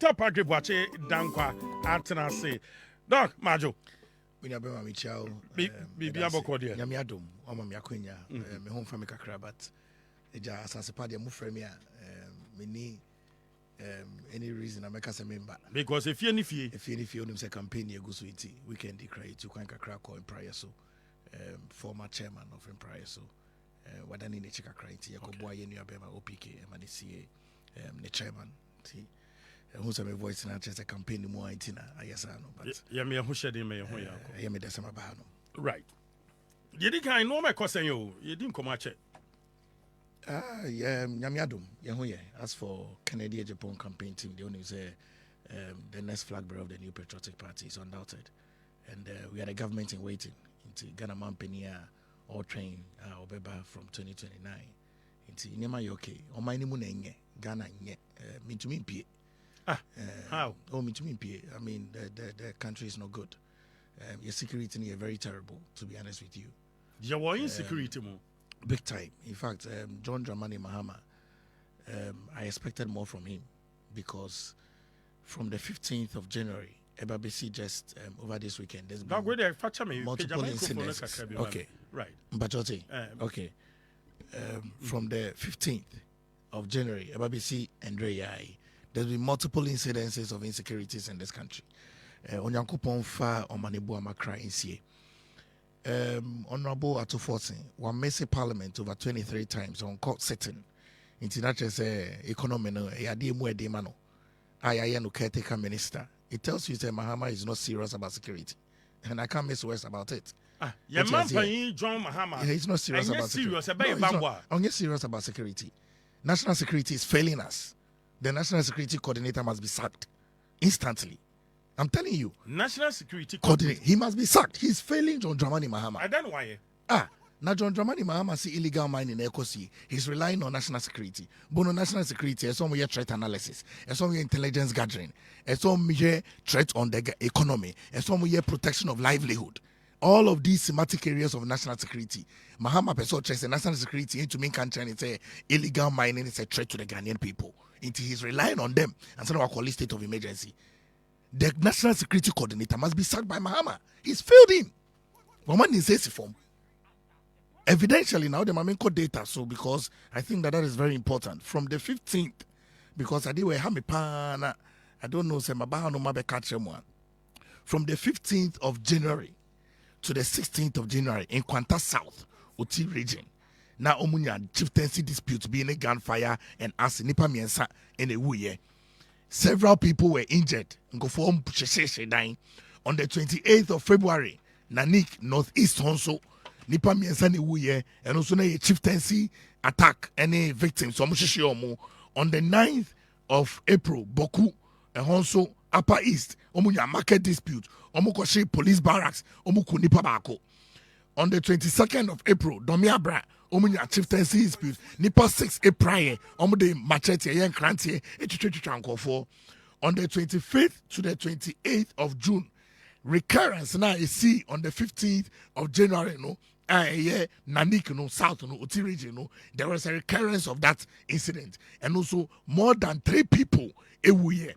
Dr. Palgrave Boakye-Danquah Atenase. Doc, Majo. We are very chow. Bibi Abokodia. Yamiadum, Omamia Quenya, my home family Accra, but AsaasePa de Mufremia, many any reason I make us a member. Because if you say campaign, you go to we can declare it. You can crack in prior so former chairman of Empire so what I need to check a criteria, Koboy, and your Bema OPK, and the chairman. Who's a voice in a campaign more Itina, Ayasano, but Yamia Hushadi may Yami Desamabano. Right. You didn't know my cousin, you didn't come at it. Yamiadum, Yahoye. As for Canadian Japan campaign team, they only say the next flag bearer of the new patriotic party is undoubted. And we are the government in waiting into Ghana Mampenia or train Obeba from 2029. Into Nema Yoke, or my name Ghana, me to me. How? Oh, me to me. I mean, the country is not good. Your security is very terrible, to be honest with you. Your insecurity, big time. In fact, John Dramani Mahama, I expected more from him because from the 15th of January, Ebabisi just over this weekend, there's been multiple incidences. Okay, right. Bajote. Okay. From the 15th of January, Ebabisi and Reyai, there's been multiple incidences of insecurities in this country. Onyankopon fa Omanibu Amakra insie. Honorable Atufortin, one messy parliament over 23 times on court sitting. International economy no demano. I no caretaker minister. It tells you that Mahama is not serious about security. And I can't miss words about it. Your man John Mahama. He's not serious about security. He's serious about security. National security is failing us. The national security coordinator must be sacked instantly. I'm telling you. National security coordinator. He must be sacked. He's failing John Dramani Mahama. I don't know why. Now John Dramani Mahama see illegal mining in Ekosi. He's relying on national security. Bono national security, as some threat analysis, as some intelligence gathering, as some threat on the economy, as some protection of livelihood. All of these thematic areas of national security. Mahama Peso checks the national security into main country and it's illegal mining is a threat to the Ghanaian people. Until he's relying on them and sort of call it state of emergency. The national security coordinator must be sacked by Mahama. He's failed him. Woman is says form. Evidentially now the Mamenko data, so because I think that is very important. From the 15th, because I did Hamipana, I don't know, from the 15th of January to the 16th of January in Kwanta South, Oti region. Now omunya chieftaincy dispute being a gunfire and as nipa miensa in a wuye. Several people were injured. On the 28th of February, Nanik Northeast also nipa miensa ne wuye and also a chieftaincy attack any victims. So on the 9th of April, Boku and also Upper East, omunya market dispute, omukoshi police barracks, omuku nipa bako. On the 22nd of April, Domiabra, Omunya chieftaincy dispute, Nipa 6 April, Omude Machete, Yen Krantie, for. On the 25th to the 28th of June, recurrence now is see on the 15th of January, Nanik, South, Oti region, there was a recurrence of that incident. And also more than 3 people every year.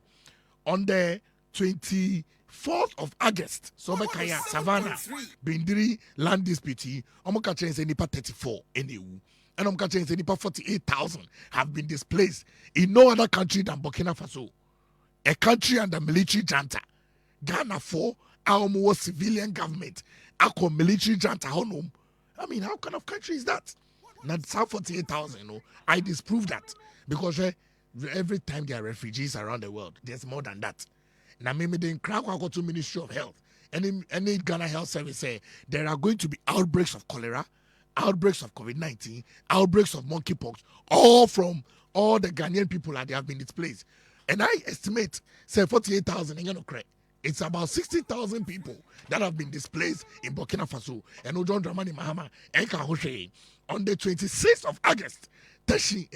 On the 24th of August, Sobekaya, Savannah, Bindiri land dispute, Omokachen say nipa 34 in the EU. And Omokachen say nipa 48,000 have been displaced in no other country than Burkina Faso. A country under military junta. Ghana 4, our civilian government, our military junta. I mean, how kind of country is that? Not 48,000, I disprove that. Because every time there are refugees around the world, there's more than that. Now, maybe the go to Ministry of Health, any Ghana Health Service say there are going to be outbreaks of cholera, outbreaks of COVID-19, outbreaks of monkeypox, all from all the Ghanaian people that they have been displaced. And I estimate, say 48,000, it's about 60,000 people that have been displaced in Burkina Faso. And Ojon Dramani Mahama, on the 26th of August, Tashi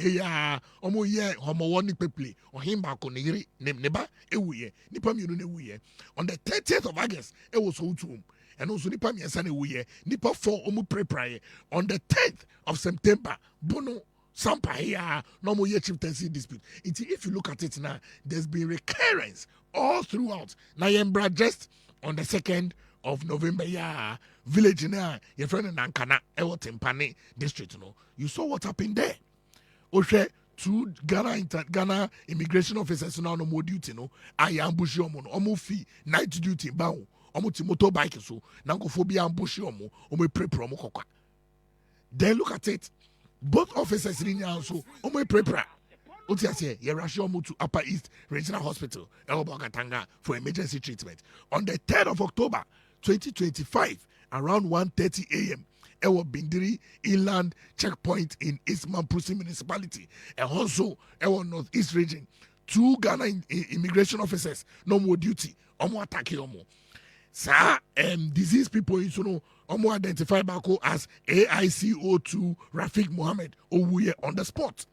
omo ye homo woni peple o himba ko ne neba ewuye nipa mienu ne wuye on the 30th of August e wo so utum and also nipa miensa ne wuye nipa 4 omo prepare on the 10th of September Bono Sampa here, no more chieftaincy dispute. If you look at it now, there's been recurrence all throughout. Now, Yembra just on the 2nd of November, village now, your friend in Nankana, Atumpan district, you saw what happened there. Oshe, two Ghana immigration officers now no more duty, I ambush you, fee, night duty, bow, motorbike, so, Nangophobia ambush you, pre promo coca. Then look at it. Both officers in the also, prepare. Otiase, Yerashio to Upper East Regional Hospital, Elbogatanga, for emergency treatment. On the 3rd of October, 2025, around 1:30 a.m., Ewo Bindiri Inland Checkpoint in East Mamprusi Municipality, and also Ewo Northeast Region, 2 Ghana immigration officers, no more duty, omo attack omo. Sir, disease people, omo identified Bako as AICO2 Rafiq Mohammed Awuah on the spot.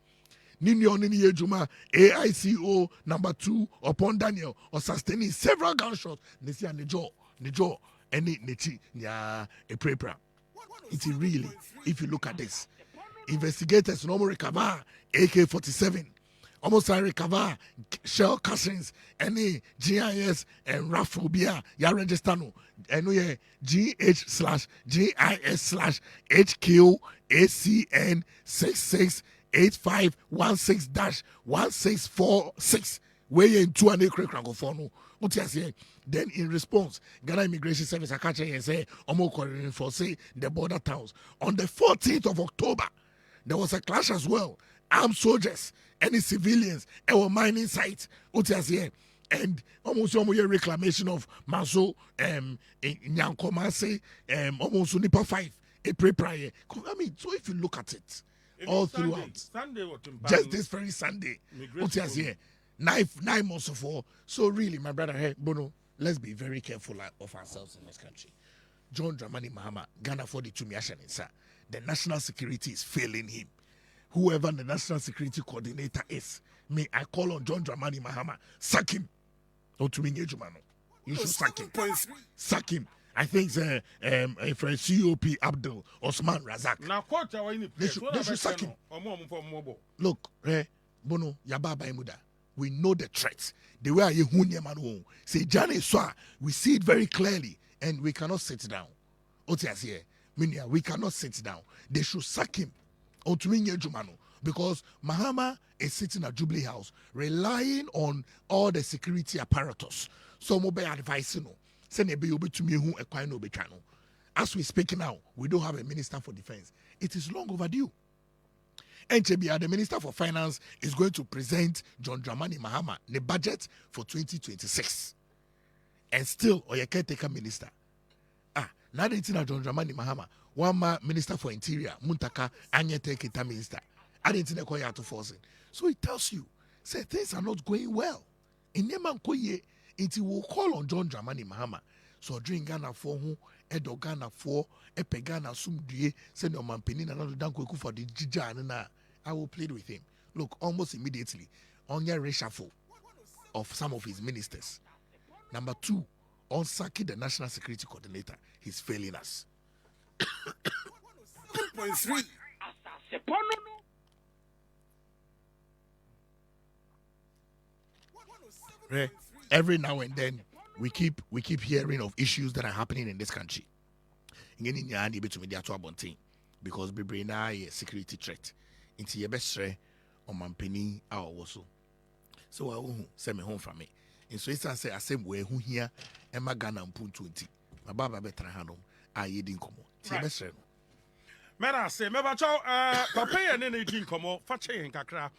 Nini Juma AICO number 2 upon Daniel or sustaining several gunshots. Nisi and Nijo, any Nichi, a prepra. It's really, if you look at this, investigators normally recover AK-47. Almost I recover shell casings, any GIS and RAFobia, ya register no, and we GH/GIS/HQACN 668516-1646, where in 2 and a then in response, Ghana Immigration Service I catch and say, for say the border towns. On the 14th of October, there was a clash as well. Armed soldiers, any civilians, our mining sites, and almost reclamation of Maso, Nyankomase, almost Nipa 5, a pre-prior. I mean, so if you look at it, all throughout, Sunday, just this very Sunday, 9 months of war. So really, my brother, hey, Bono, let's be very careful of ourselves in this country. John Dramani Mahama, Ghana 42 Miashaninsa, the national security is failing him. Whoever the national security coordinator is, may I call on John Dramani Mahama, sack him. Or to me, you should sack him. Sack him. I think a friend COP Abdul Osman Razak. Now, they should sack him. Look, Bono, Yababa Emuda, we know the threats. The way I man say Johnny Swa, we see it very clearly, and we cannot sit down. We cannot sit down. They should sack him. Because Mahama is sitting at Jubilee House relying on all the security apparatus. So mobile advice, as we speak now, we don't have a minister for defense. It is long overdue. NCBA, the Minister for Finance, is going to present John Dramani Mahama the budget for 2026. And still, Oya caretaker minister. Now they think John Dramani Mahama, one Minister for Interior, Muntaka, Anyete Kita Minister. I didn't think they to forcing. So it tells you, say things are not going well. In Yeman Koye, it will call on John Dramani Mahama. So during Ghana for who, Edo Ghana for, Epe Ghana Sum Due, send your man Penin and Danko for the Jija. I will plead with him. Look, almost immediately, on your reshuffle of some of his ministers. Number 2, on Saki, the National Security Coordinator, he's failing us. 1.3. Every now and then, we keep hearing of issues that are happening in this country. Because we now a security threat. Into your best on my penny our also. So I won't send me home from me. In so instance, say I say way who here and my Ghana and 20. My baba better handle. I didn't come on. Best friend. Mera say mebacho papa ye ne din komo fache nkakra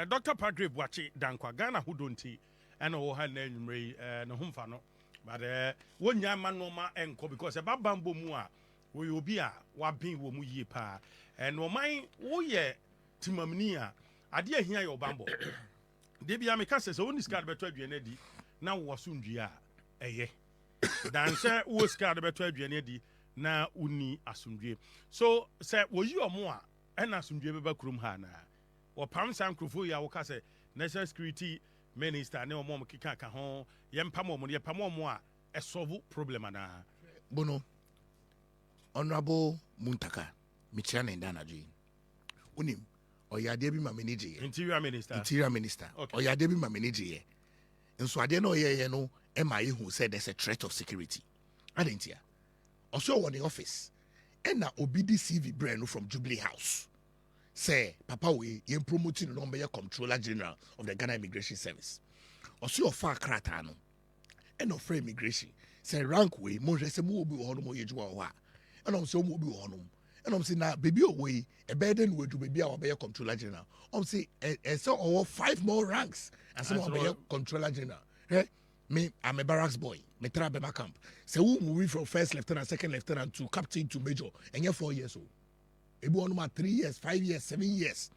Dr. Palgrave Boakye-Danquah Ghana who don't and o ha na nwumre no homfa no but wonya ma no ma enko because e babambo mu a we obi a wa bin wo mu yie pa and o man wo ye timamni a ade ahia ye obambo de bia me ka se so oni skad beto aduane di na wo sundua eye dan se wo skad beto aduane di na uni asundue so se wo yi omo a na asundue beba kurum ha na wo pam san krofo ya wo ka se national security minister ne omo kika ka ho ye mpam omo ye pam omo a e solve problem na Bono Honorable Muntaka Michiana Ndanaji unim Oya de bi ma manage Interior Minister. Interior Minister. Okay. Oya de bi ma manage. And so ade no ye no MI who said there's a threat of security. I didn't hear. Also on the office. And na obidi CV brand from Jubilee House. Say papa we yen promoting no be Comptroller General of the Ghana Immigration Service. Also of far krata no. And of free immigration. Say rank we mo se mo obi wo no mo yeju wa. And I'm say mo obi wo no. And I'm saying now baby away a burden we do baby our be Comptroller General. I'm say and so over 5 more ranks and some be Comptroller General. Hey, me I'm a barracks boy. Me try be my camp. Say who moving from first lieutenant, second lieutenant to captain to major and you're 4 years old. Ebu on my 3 years, 5 years, 7 years.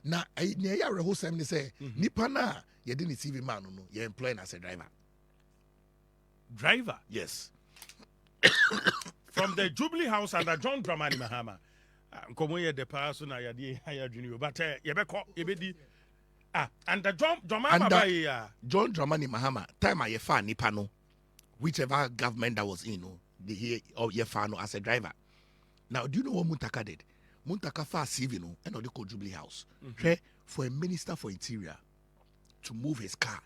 Now I near ya reho sem ni say nipa na you didn't see man no you employing as a driver. Driver? Yes. From the Jubilee House under John Dramani Mahama. Komo ye de person na yadi higher junior but yebedi under John Dramani John Dramani Mahama time I fa nipa no whichever government that was in no the here or ye fa no as a driver. Now do you know what Muntaka did? Muntaka fa CV no and the Jubilee House. For a minister for interior to move his car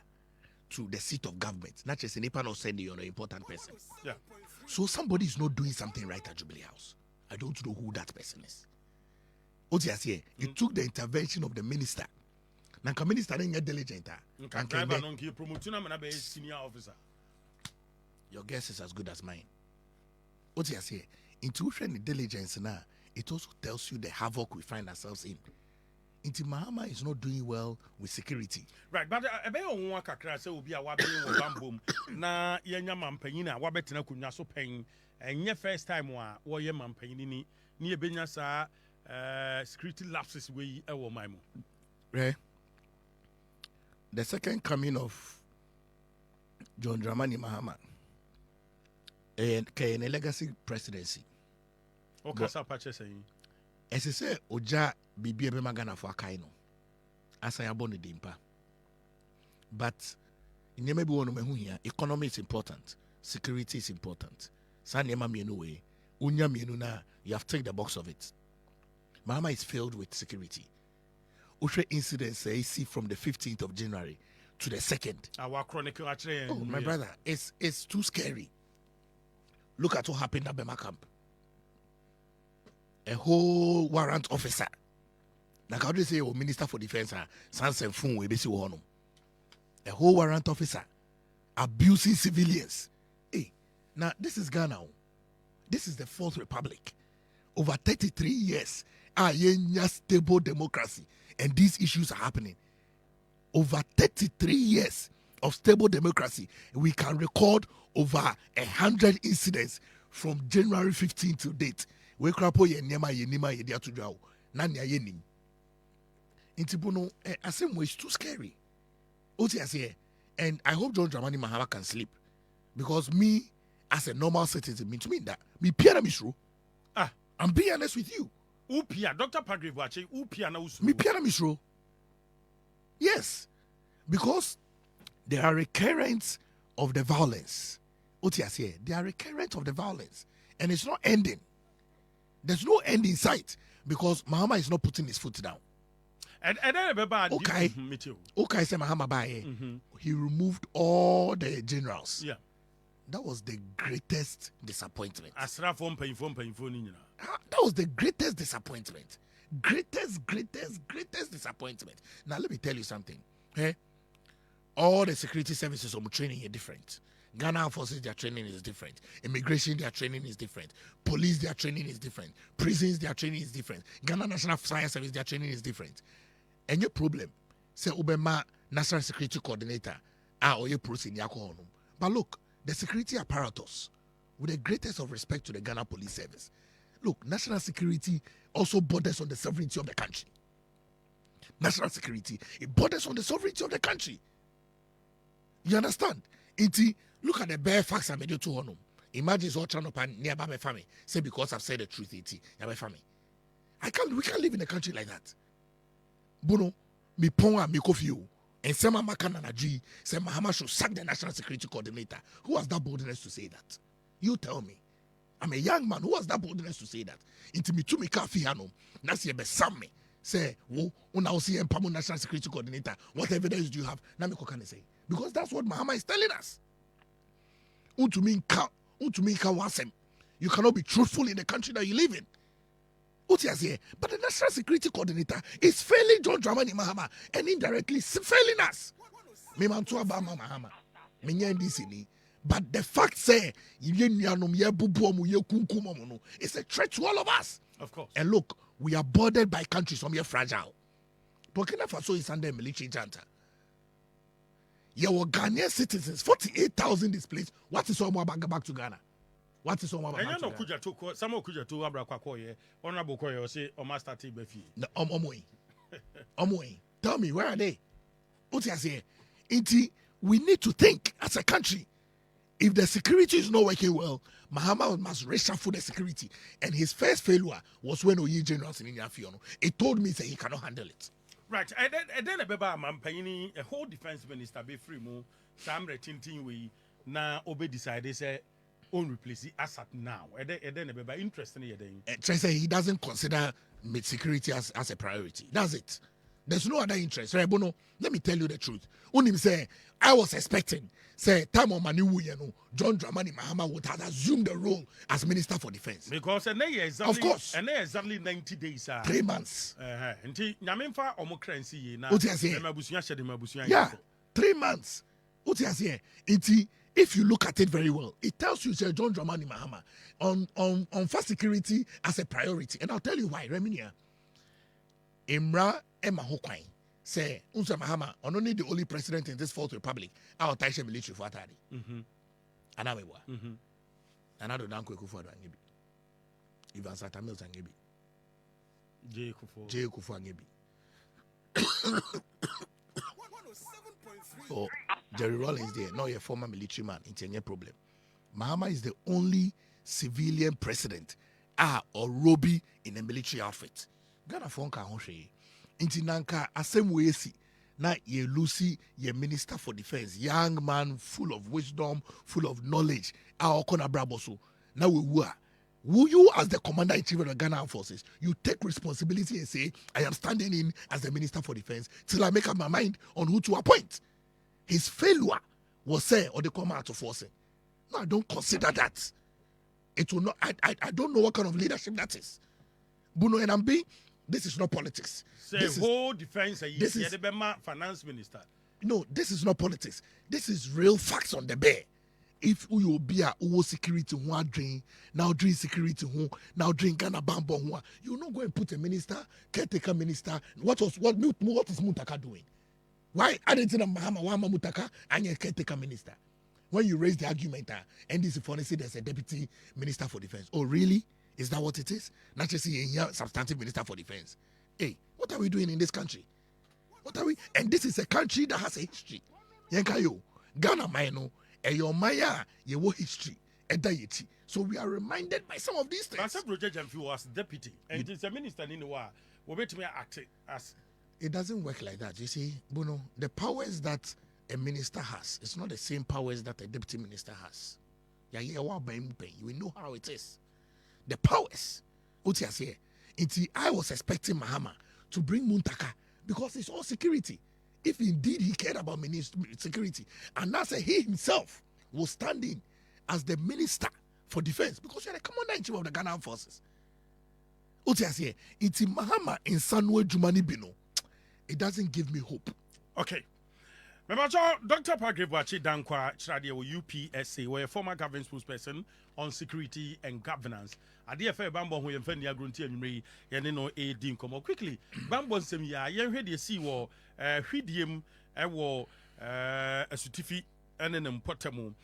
to the seat of government, not just a nipa no sending you an important person. Yeah. So somebody is not doing something right at Jubilee House. I don't know who that person is. What you say? It took the intervention of the minister. Now, the minister didn't get diligent. Senior officer. Your guess is as good as mine. What you say? Intuition and diligence now. It also tells you the havoc we find ourselves in. Inti Mahama is not doing well with security. Right, but ebe on one kakra say obi a wabe wo bambom na yenya mampanyin na wabetina kunya so pen enye first time wo ye mampanyin ni ebenya sa security lapses we e wo man mu. Right. The second coming of John Dramani Mahama and a legacy presidency. Okay, so patch saying. As I say, Oja bibi ebe magana for akaino. As I abon the dimpa. But in maybe one of here, economy is important, security is important. San yema mienu way, unya mienu na you have taken the box of it. Mahama is filled with security. Ushe incidents I see from the 15th of January to the 2nd. Our chronicle actually. Oh, my brother, it's too scary. Look at what happened at Bema camp. A whole warrant officer. Like how do you say, oh, Minister for Defense, Sansen Fun, we basi wono. A whole warrant officer abusing civilians. Hey, now this is Ghana. This is the Fourth Republic. Over 33 years, a stable democracy, and these issues are happening. Over 33 years of stable democracy, we can record over 100 incidents from January 15 to date. We crapo ye nema ye nima ye dia to draw. Nanya ye nim. Intibuno, I say it's too scary. Oti say, and I hope John Dramani Mahama can sleep, because me as a normal citizen means me that me piano misro. I'm being honest with you. Upia, Dr. Palgrave Boakye, upia na usu. Me piano misro. Yes, because there are recurrents of the violence. Oti say, there are recurrents of the violence, and it's not ending. There's no end in sight because Mahama is not putting his foot down. And then okay, okay, say Mahama Baye. He removed all the generals. Yeah, that was the greatest disappointment. That was the greatest disappointment. Greatest disappointment. Now let me tell you something. Hey, all the security services of training are different. Ghana forces, their training is different. Immigration, their training is different. Police, their training is different. Prisons, their training is different. Ghana National Science Service, their training is different. And your problem, say Obama National Security Coordinator, or your process in Yako. But look, the security apparatus, with the greatest of respect to the Ghana Police Service, look, national security also borders on the sovereignty of the country. National security, it borders on the sovereignty of the country. You understand? Look at the bare facts I made you to honor. Imagine so trying to nearby my family. Say because I've said the truth, my family. We can't live in a country like that. Bono, me ponga me coffee and Sama Makana Naji say Mahama should sack the National Security Coordinator. Who has that boldness to say that? You tell me. I'm a young man. Who has that boldness to say that? Into me to me kafi hano. Nasi be samme. say, "Oh, now see Pamu National Security Coordinator. What evidence do you have?" Now me can say because that's what Mahama is telling us. You cannot be truthful in the country that you live in. But the National Security Coordinator is failing John Dramani Mahama and indirectly failing us. But the fact say it's a threat to all of us. Of course. And look, we are bordered by countries from here fragile. Burkina Faso is under a military junta. Your Ghanaian citizens, 48,000 displaced. What is all about back to Ghana? What is all about? And you know, Kuja to some of Kuja to Abra Kwakoye, Honorable Koyo say, or Master T. Befi. Tell me, where are they? What you say? We need to think as a country. If the security is not working well, Mahama must reshuffle the security. And his first failure was when Oyi Generals in India. It told me that he cannot handle it. Right, and then a whole defense minister be free mo. Sam retinting we na obe decided say own replace the Assad now. And then a interesting he doesn't consider security as a priority. That's it. There's no other interest. Right, Bono, let me tell you the truth. Unim say I was expecting time on Maniwu, John Dramani Mahama would have assumed the role as Minister for Defense. Because of course, and exactly 90 days. 3 months. Yeah, 3 months. If you look at it very well, it tells you say John Dramani Mahama on first security as a priority. And I'll tell you why. Reminia Imra Emma Hokwai say Unsa Mahama only the only president in this fourth republic. Our Taisha military for Atari. And I and I don't know Kufu Angebi. Even Satamils Angebi. J Kufu Angebi. Oh, Jerry Rawlings there, not a former military man, it's a problem. Mahama is the only civilian president or Roby in a military outfit. Ghana Fonka Honshe. Intinanka Asemwesi. Na ye Lucy, ye Minister for Defense, young man full of wisdom, full of knowledge. Our Kona Braboso. Now we were. Will you, as the Commander-in-Chief of the Ghana Armed Forces, you take responsibility and say, I am standing in as the Minister for Defense till I make up my mind on who to appoint? His failure was say or the command to force it. No, I don't consider that. It will not. I don't know what kind of leadership that is. Buno and Ambi, this is not politics. This whole defense. This is the finance minister. No, this is not politics. This is real facts on the bear. If you will be a security who drink now drink security who now drink Ghana Bambo who you not go and put a minister, caretaker minister. What is Mutaka doing? Why added to the Mahama Wama Mutaka and your caretaker minister? When you raise the argument, NDC for say there's a deputy minister for defense. Oh, really? Is that what it is? Not just saying here substantive minister for defense. Hey, what are we doing in this country? What are we? And this is a country that has a history. Yankayo, Ghana Maino, and your Maya, your history, and deity. So we are reminded by some of these things. But Project Jamfi was deputy, and it is a minister in the war. We wait to me act as. It doesn't work like that. You see, Bruno, the powers that a minister has, it's not the same powers that a deputy minister has. You know how it is. The powers. I was expecting Mahama to bring Muntaka because it's all security. If indeed he cared about security, and that's he himself was standing as the minister for defense because you're the commander-in-chief of the Ghana Armed Forces. It's Mahama in Sanwe Jumani Bino. It doesn't give me hope. Okay. Remember, Dr. Palgrave Boakye-Danquah, UPSA, were a former government spokesperson on security and governance. At the affair, Bambo, who infend the agrunti and Mary, Yanino A. Dinkomo. Quickly, Bambo Semia, you heard the sea war, Hidium, a certificate, and an important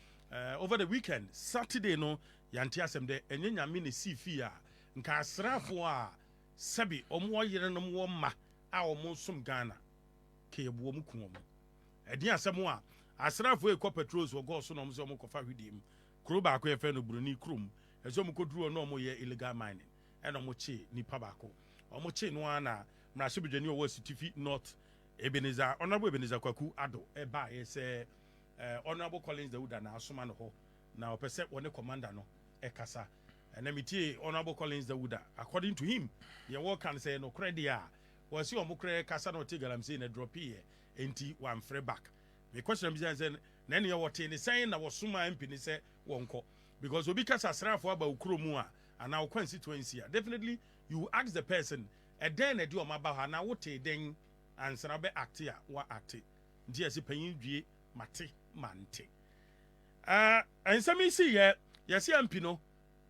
over the weekend, Saturday, no, Yantiasem de, and then Yamini sea fear, and Casrafua, Sabi, or more yeranum woma, our monsum Ghana, Kebuomukum. Edia Samoa, Asrafo Eco Patrols will go so no Zomokofa with him. Kruba Quefeno Bruni Krum, a Zomoko drew a normal year illegal mining, and Omoche, Nipabako. Omoche Noana, Mrasubijano was certificate not Ebenezer, Honorable Ebenezer Kwaku Ado, Eba, Honorable Collins the Uda, now Sumano, now percept one commander no, Ekasa, and Emity, Honorable Collins the Uda. According to him, your work can say no credit. was you omukre kasa no te galamsey na drop here enti one free back. The question is then nani ya wote ni saying na wasuma MP ni say wonko because obi kasa asrafo aba ukuro mu a ana wo constituency definitely you ask the person and then e di o maba ha na wote den answer be act a wa act nti ase panyin dwie mate mante ensami si ye si MP no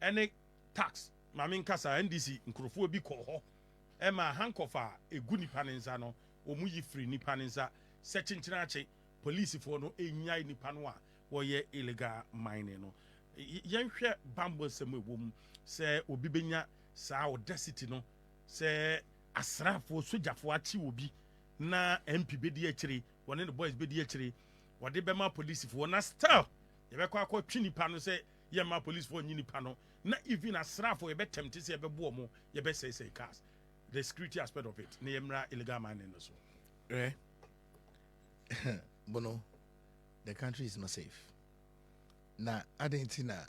ene tax mame nkasa NDC nkrofo bi ko ho e ma hankofa egu nipa nensa no omu yi free nipa nensa se chinchinache police for no enyai nipa no a wo ye illegal mining no yenhwe bambo sem ewom se obi benya saa audacity no se asrafo sojafo achi obi na MP bedi akire wone the boys bedi akire wode bema police for na still ye be kwa twi nipa no se ye ma police for nyi nipa no na even asrafo ye be tempt se ye be bo mo ye be say cars the security aspect of it na yemra illegal mining no so Bono, the country is not safe. Na adentina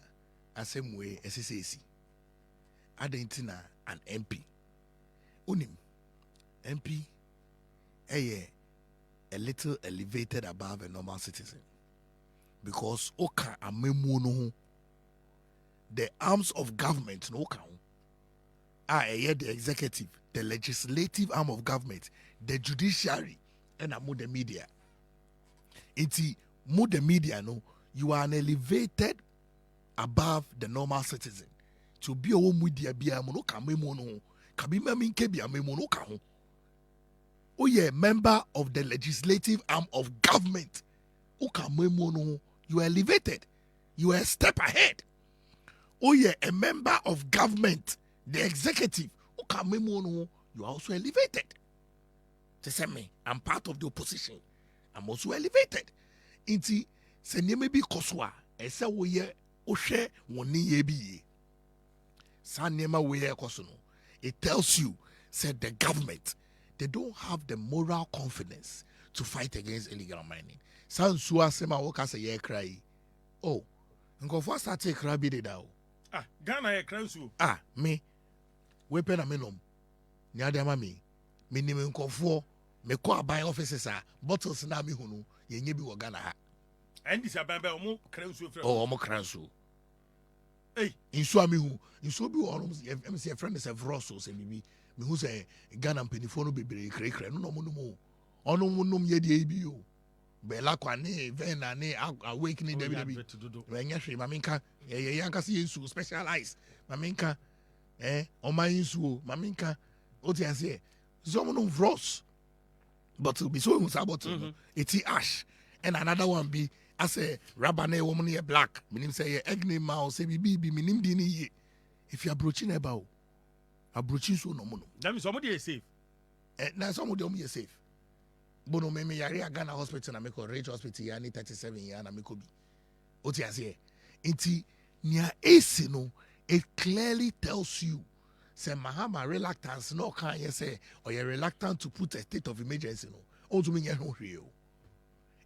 asemwe SSAC. Adentina an MP. Unim MP a little elevated above a normal citizen. Because oka amemuno the arms of government no count are the executive, the legislative arm of government, the judiciary, and the media. Iti mu the media no, you are an elevated above the normal citizen. To be a media be a mono kamemono, kabima minke be a memono kaho. Oh yeah, member of the legislative arm of government. Ukamemono, you are elevated. You are a step ahead. Oh yeah, a member of government, the executive. Ukamemono, you are also elevated. To say me, I'm part of the opposition. I'm also elevated. Inti se nyeme bi koswa ese wo ye ohwe woni ye bi sa nyema wo ye koso no it tells you said the government they don't have the moral confidence to fight against illegal mining. San su asema wo ka se ye cry. Oh, nkofo start cry bi de da o. Ghana ye cry su. Me we pe na menom. Ni ade ama me nim nkofo me call buy offices bottles na me hunu ye nye bi wo Ghana ha endi sa bamba omo kransu fra omo kransu insu ami hu insu bi wo em se friend se vroso se bibi me hu se Ghana mpanifo no bebre krekre no mo no ono munum ye de bi o bela kwa ne vena ne awakening debi we nya hwe maminka ye yanka se insu specialize maminka o ma insu o maminka o ti ase so mo no vros but will be so about it's ash and another one be as a rabane woman here black minim say egg name mouse say be minim di ni if you are broaching about abroaching so no mono that means somebody is safe na somebody is safe bono me yare Ghana hospital na make Rage hospital ya ni 37 year na make obi oti ase enti nia AC no it clearly tells you say Mahama reluctance no can you say or you're reluctant to put a state of emergency no ultimately no real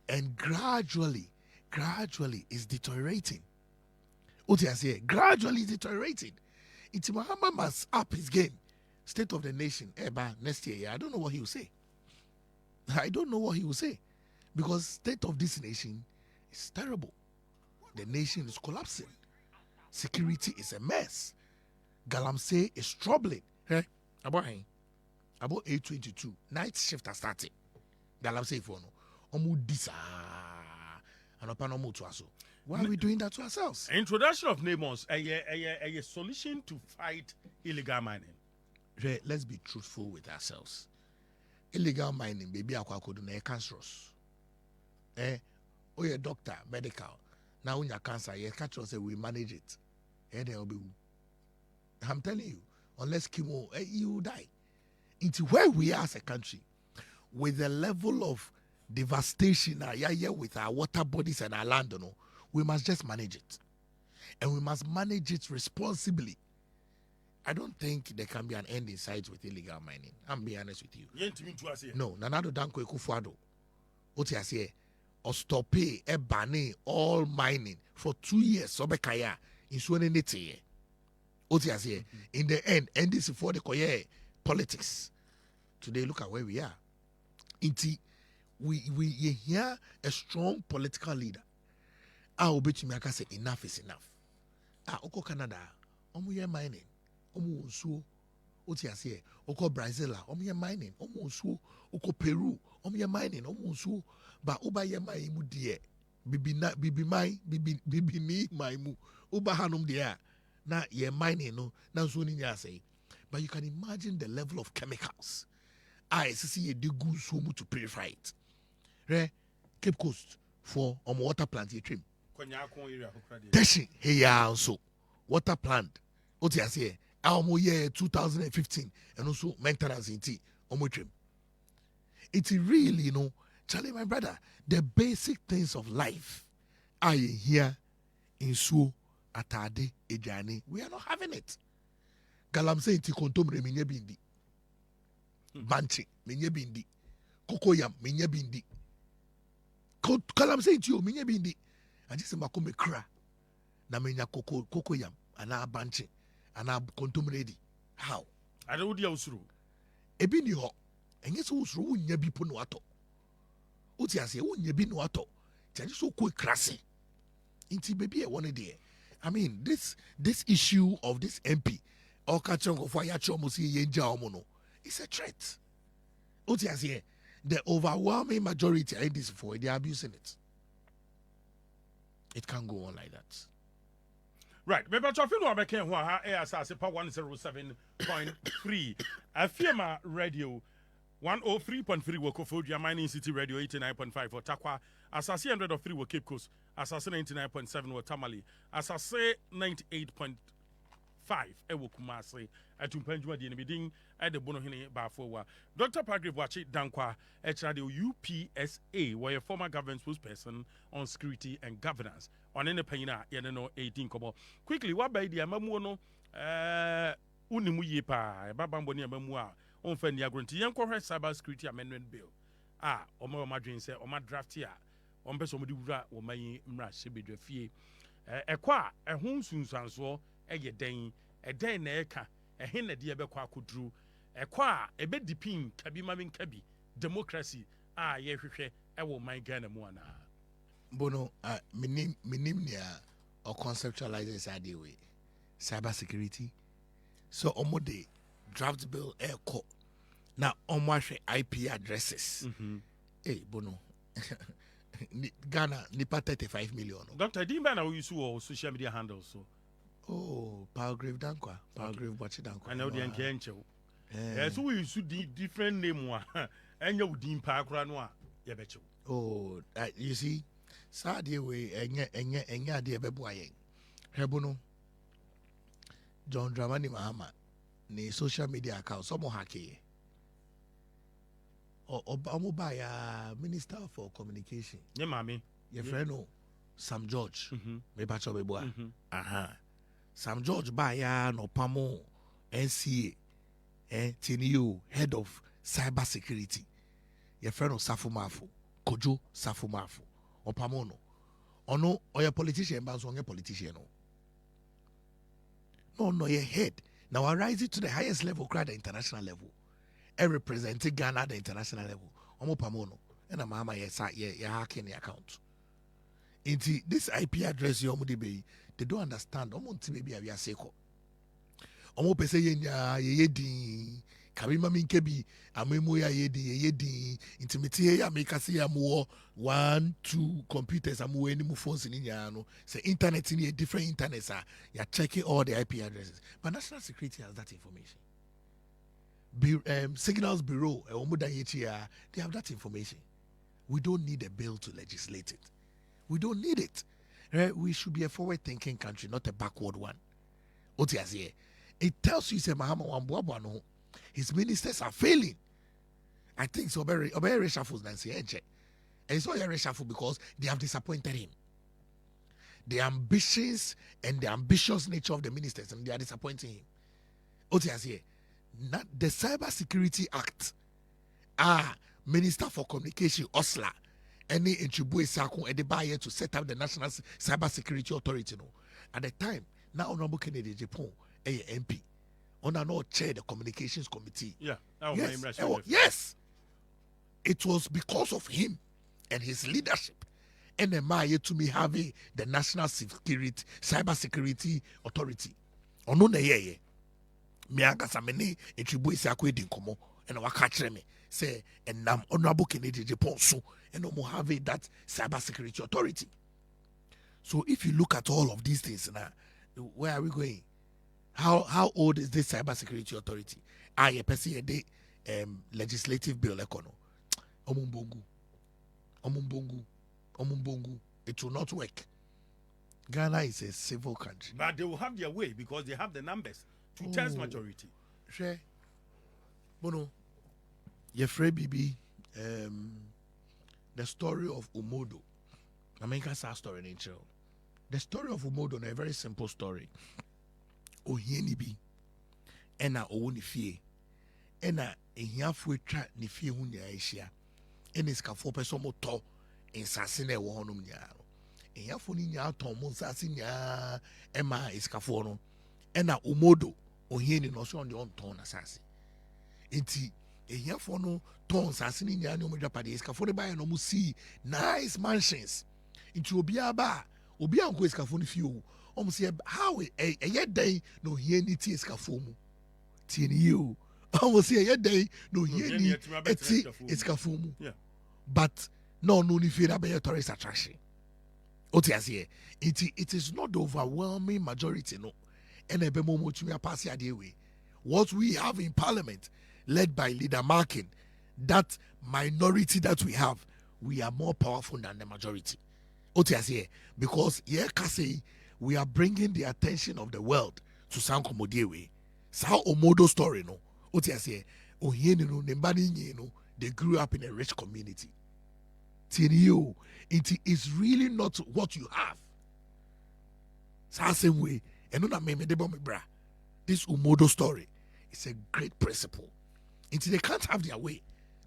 and gradually is deteriorating. What I say gradually deteriorating. It's Mahama must up his game. State of the nation next year. I don't know what he will say. Because state of this nation is terrible. The nation is collapsing. Security is a mess. Galamsey is troubling. About 8:22. Night shift has started. Galamsey for no. Why are we doing that to ourselves? Introduction of names a solution to fight illegal mining. Let's be truthful with ourselves. Illegal mining, baby, I cancerous. Oh, you're doctor, medical. Now when you're cancer, you catch us, we manage it. I'm telling you, unless chemo, you will die. Into where we are as a country, with the level of devastation with our water bodies and our land, we must just manage it. And we must manage it responsibly. I don't think there can be an end in sight with illegal mining. I'm being honest with you. No, Nanado Danko Ekufuado. What you say? Or stop banning all mining for 2 years. Sobekaya in Swanenete. What you say? In the end, this is for the politics. Today, look at where we are. We hear a strong political leader. Obetumi say enough is enough. Oko Canada, omo mining, omo nsuo. Oti ase, oko Brazil, omo mining, omo nsuo. Oko Peru, omo mining, omo nsuo. Ba oba ye mai mu die. Bibi ni mai mu. Oba hanum dia. Na ye mining no, na nsuo ni nya say. But you can imagine the level of chemicals. See ye dig good so much to purify it. Cape Coast for water plant ye trim. Teshi here also water plant. What you say? Our year 2015 and also maintenance in tea trim. It's really, Charlie, my brother, the basic things of life are here in Suo, Atade, Ejani. We are not having it. Galamsey inti kontomre minye bindi. Banchi minye bindi. Kokoyam minye bindi. Galamsey inti yo minye bindi. And just makome kra. Na menya kokoyam ana banchi ana kontomre di. How? Ada udi ya usuru. Ebi ni ho. Enye so usuru unya bi po no ato. Uti ase unya bi no ato. Tiaji so ko krase. Inti baby e one day. I mean this issue of this MP it's a threat. The overwhelming majority in this for they are abusing it. It can't go on like that. Right. Maybe I feel no make who are AsaasePa 107.3. Afema Radio 103.3 Wokofodia Mining City Radio 89.5 for Takwa. Asaase 103 wo Cape Coast. Asaase 99.7 wo Tamale. Asaase 98.5 ewo Kumasi. Atumpan juma di nebiding at the Bonohene Baffour Awuah. Dr. Palgrave Boakye-Danquah, Radio UPSA, were a former government spokesperson on security and governance. On any paina, yeneno 18 komo. Quickly, what by the Amamuno Unimu Yepa, Babamboni Amamua, on Fendi Agranti, Yanko Cyber Security Amendment Bill. Omo Madrin say, Oma draft here, on Pesomudura, or my Mra Shibid Fee. Equa, a home soon sanso, a day neka. A hen a dear bequa could drew a qua a bed depin cabi mamin cabi democracy ye I will my Ghana moana. Bono minimnia or conceptualize this idea way. Cyber security. So omode draft bill air court. Now omwashe IP addresses. Hey Bono. Ghana nipa 35 million. Dr. Dimba we use all social media handles so. Oh, Palgrave Danquah. Palgrave Boakye-Danquah. I know the Ankencho. So we should different name and you dim Palgrave Noir. Oh, you see, sad way, and ya dear Beboye. Hebono John Dramani Mahama, ne social media account, some more hacky. Obama Minister for Communication. Yeah, mammy. Your friend, Sam George. Maybe Sam George Baya no Pamo NCA TNU head of cyber security. Your friend of Safumafu, Kojo Safumafu, or Pamono. Or no, or your politician, but on your politician. No, your head. Now I rise it to the highest level, crowd the international level. I representing Ghana at the international level. Omo Pamono. And a mama yes, you're hacking the account. Into this IP address you they don't understand. Maybe I seko. Omo pese ye di kabima minkebi amemu ya ye di intimate ya make say amu 1 2 computers amu any mu phones ni no say internet ni different internets are you checking all the IP addresses. But national security has that information. Signals Bureau they have that information. We don't need a bill to legislate it. We don't need it. We should be a forward-thinking country, not a backward one. It tells you, say, Mahama, his ministers are failing. I think so. Very reshuffle, Nancy. And it's all reshuffle because they have disappointed him. The ambitions and the ambitious nature of the ministers, and they are disappointing him. Not the Cyber Security Act. Minister for Communication, Osla. Any intribute Sako and the buyer to set up the National Cyber Security Authority. No. At the time, now Honorable Kennedy Japan, a MP, on not chair the communications committee. Yeah. Yes. It was because of him and his leadership and the to me having the National Security Cyber Security Authority. Ono na ye. Me ankasa me ne etribu isi akwedi nkomo and waka kire me say and nam honorable Kennedy Japan so and no having that Cyber Security Authority. So if you look at all of these things now, where are we going? How old is this Cyber Security Authority? I person the legislative bill econo. Omumbongu. It will not work. Ghana is a civil country. But they will have their way because they have the numbers. 2/3 majority. Sure. Bono. Yefre Bibi. The story of Umodo. I make a sad story in nature. The story of Umodo is a very simple story. Ohieni bi. Ena owoni fie. Ena ehiafo etwa ne fie hu nya ehia. Ena iskafo person mo to nsase na ewo honum nya no. Ehiafo ni nya aton mo nsase nya ema iskafo no. Ena Umodo ohieni no so on the on ton asase. Enti ehiafo no ton nsase ni nya ne o medwapade iskafo ne bae no mo see nice mansions. Enti obi aba obi anko iskafo no fie o. Say how a yet day no hear ni tea escafo mu. Tie ni you. Almost say a yet day no hear ni tea escafo mu. But no ni fear about your tourist attraction. Otiasie. It is not the overwhelming majority no. And a bemo to me a pass way. What we have in parliament, led by leader Markin, that minority that we are more powerful than the majority. Otiasie. Because yeah, Kasi. We are bringing the attention of the world to Sanko Modiewe. Sao Omodo story no. Oti ase ohieni no nembani nye no. They grew up in a rich community. Tiniyo, it is really not what you have. Sa same way. Enuna me debo me bra. This Umodo story is a great principle. Until they can't have their way.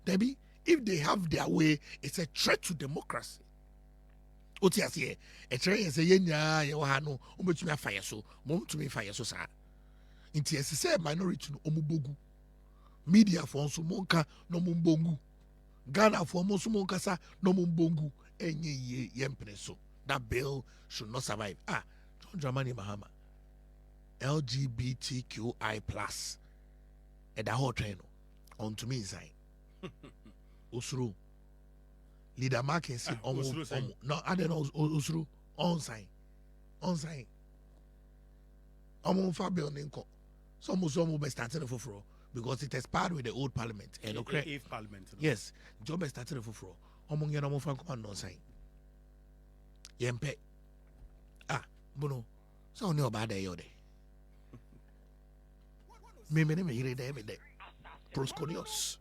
Debbie, if they have their way, it's a threat to democracy. Otiasie, a train is a yenya, Yohano, Umbutumi fire so, Mumtumi fire so, sir. Inti as minority no Omubogu. Media for Sumonka, no Mumbongu. Ghana for Mosumonkasa, no Mumbongu, Enye Yempreso. That bill should not survive. John Dramani Mahama. LGBTQI plus. At the whole train on to me inside. Usru. Leader Markin said, no, I don't know, Usru, on sign. Fabio Ninko. Some will be starting for because it expired with the old parliament. And okay, parliament. Yes, job is started for Among your fan command no sign. Yempe. Bono, so no bad day. Me hear day. Prosconios.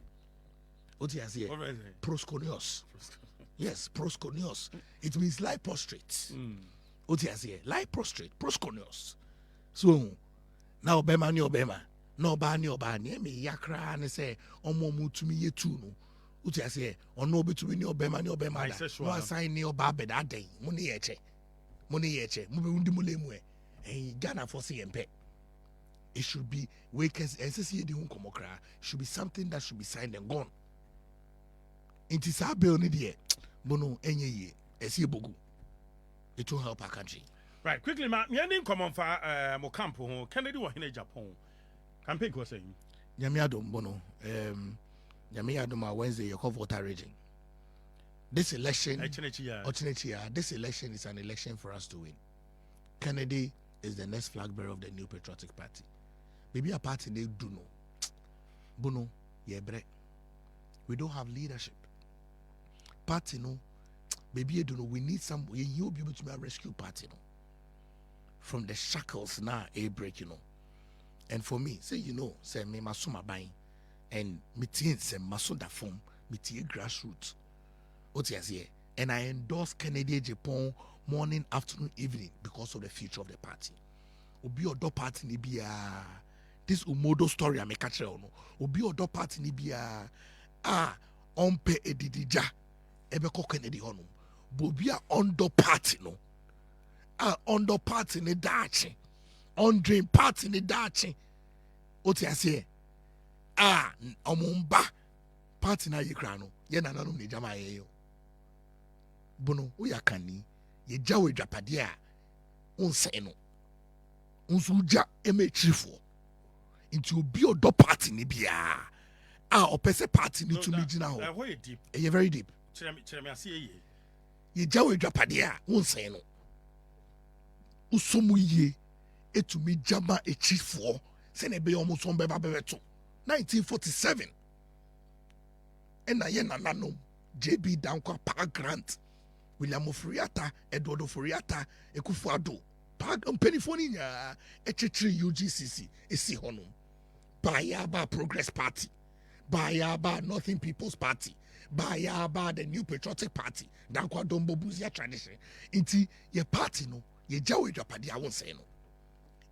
What is here? Prosconios. Yes, prosconios. It means lie prostrate. What is here? Lie prostrate. Prosconios. So now Bema ni Obema. No bani me yakra and say omo mu to me ye too no. What is here? Or no between ni Obema. No assign ni Obabe that day. Money yeche. Mube undi mulemwe. Ghana for CMP. It should be wakers SSC de hunkomokra. Should be something that should be signed and gone. It is our bill ni Bono enye ye esi bogu. It will help our country. Right, quickly, ma. Me name come on for mo campo ho. Kennedy wa hine Japan. Campaign was saying. Nyamiadom Bono. Nyamiadom Wednesday your voter raging. This election, this election is an election for us to win. Kennedy is the next flag bearer of the New Patriotic Party. Maybe a party they do know. Bono, yebre. We don't have leadership. Party no, maybe you don't know. We need some. You'll be able to be a rescue party no. From the shackles now, a break, you know. And for me, say say me masuma buying, and me teen say masunda form, me teen grassroots. What is here? And I endorse Kennedy Japan morning, afternoon, evening because of the future of the party. Obi odo party ni bia this Umodo story I make a no. Obi odo party ni bia onpe edidija ebe ko Kennedy honum. Bobia ondo party no. Ondo party ni dachi. On dream party ni dachi. Oti ase omumba party na ye kra no ye nananom ne jama ye yo bono wo yakani ye jawe dwapade a onse no unsu ja emechirifo into obi odo party ni bia opese party ni to me gina ho deep e very deep chere me ase ye jawe dwapade a onse no usomu ye etumi jama echirifo se na be omo so beba bebeto 1947 ena ye nananom JB Danquah Grant William Oforiata Edward Oforiata Ekufuado penifoni nya echechiri UGCC esi honom Bayaba Progress Party Bayaba Northern People's Party Bayaba the New Patriotic Party Danquah Dombo Buzia tradition inti ye party no ye jawe dwapade a won say no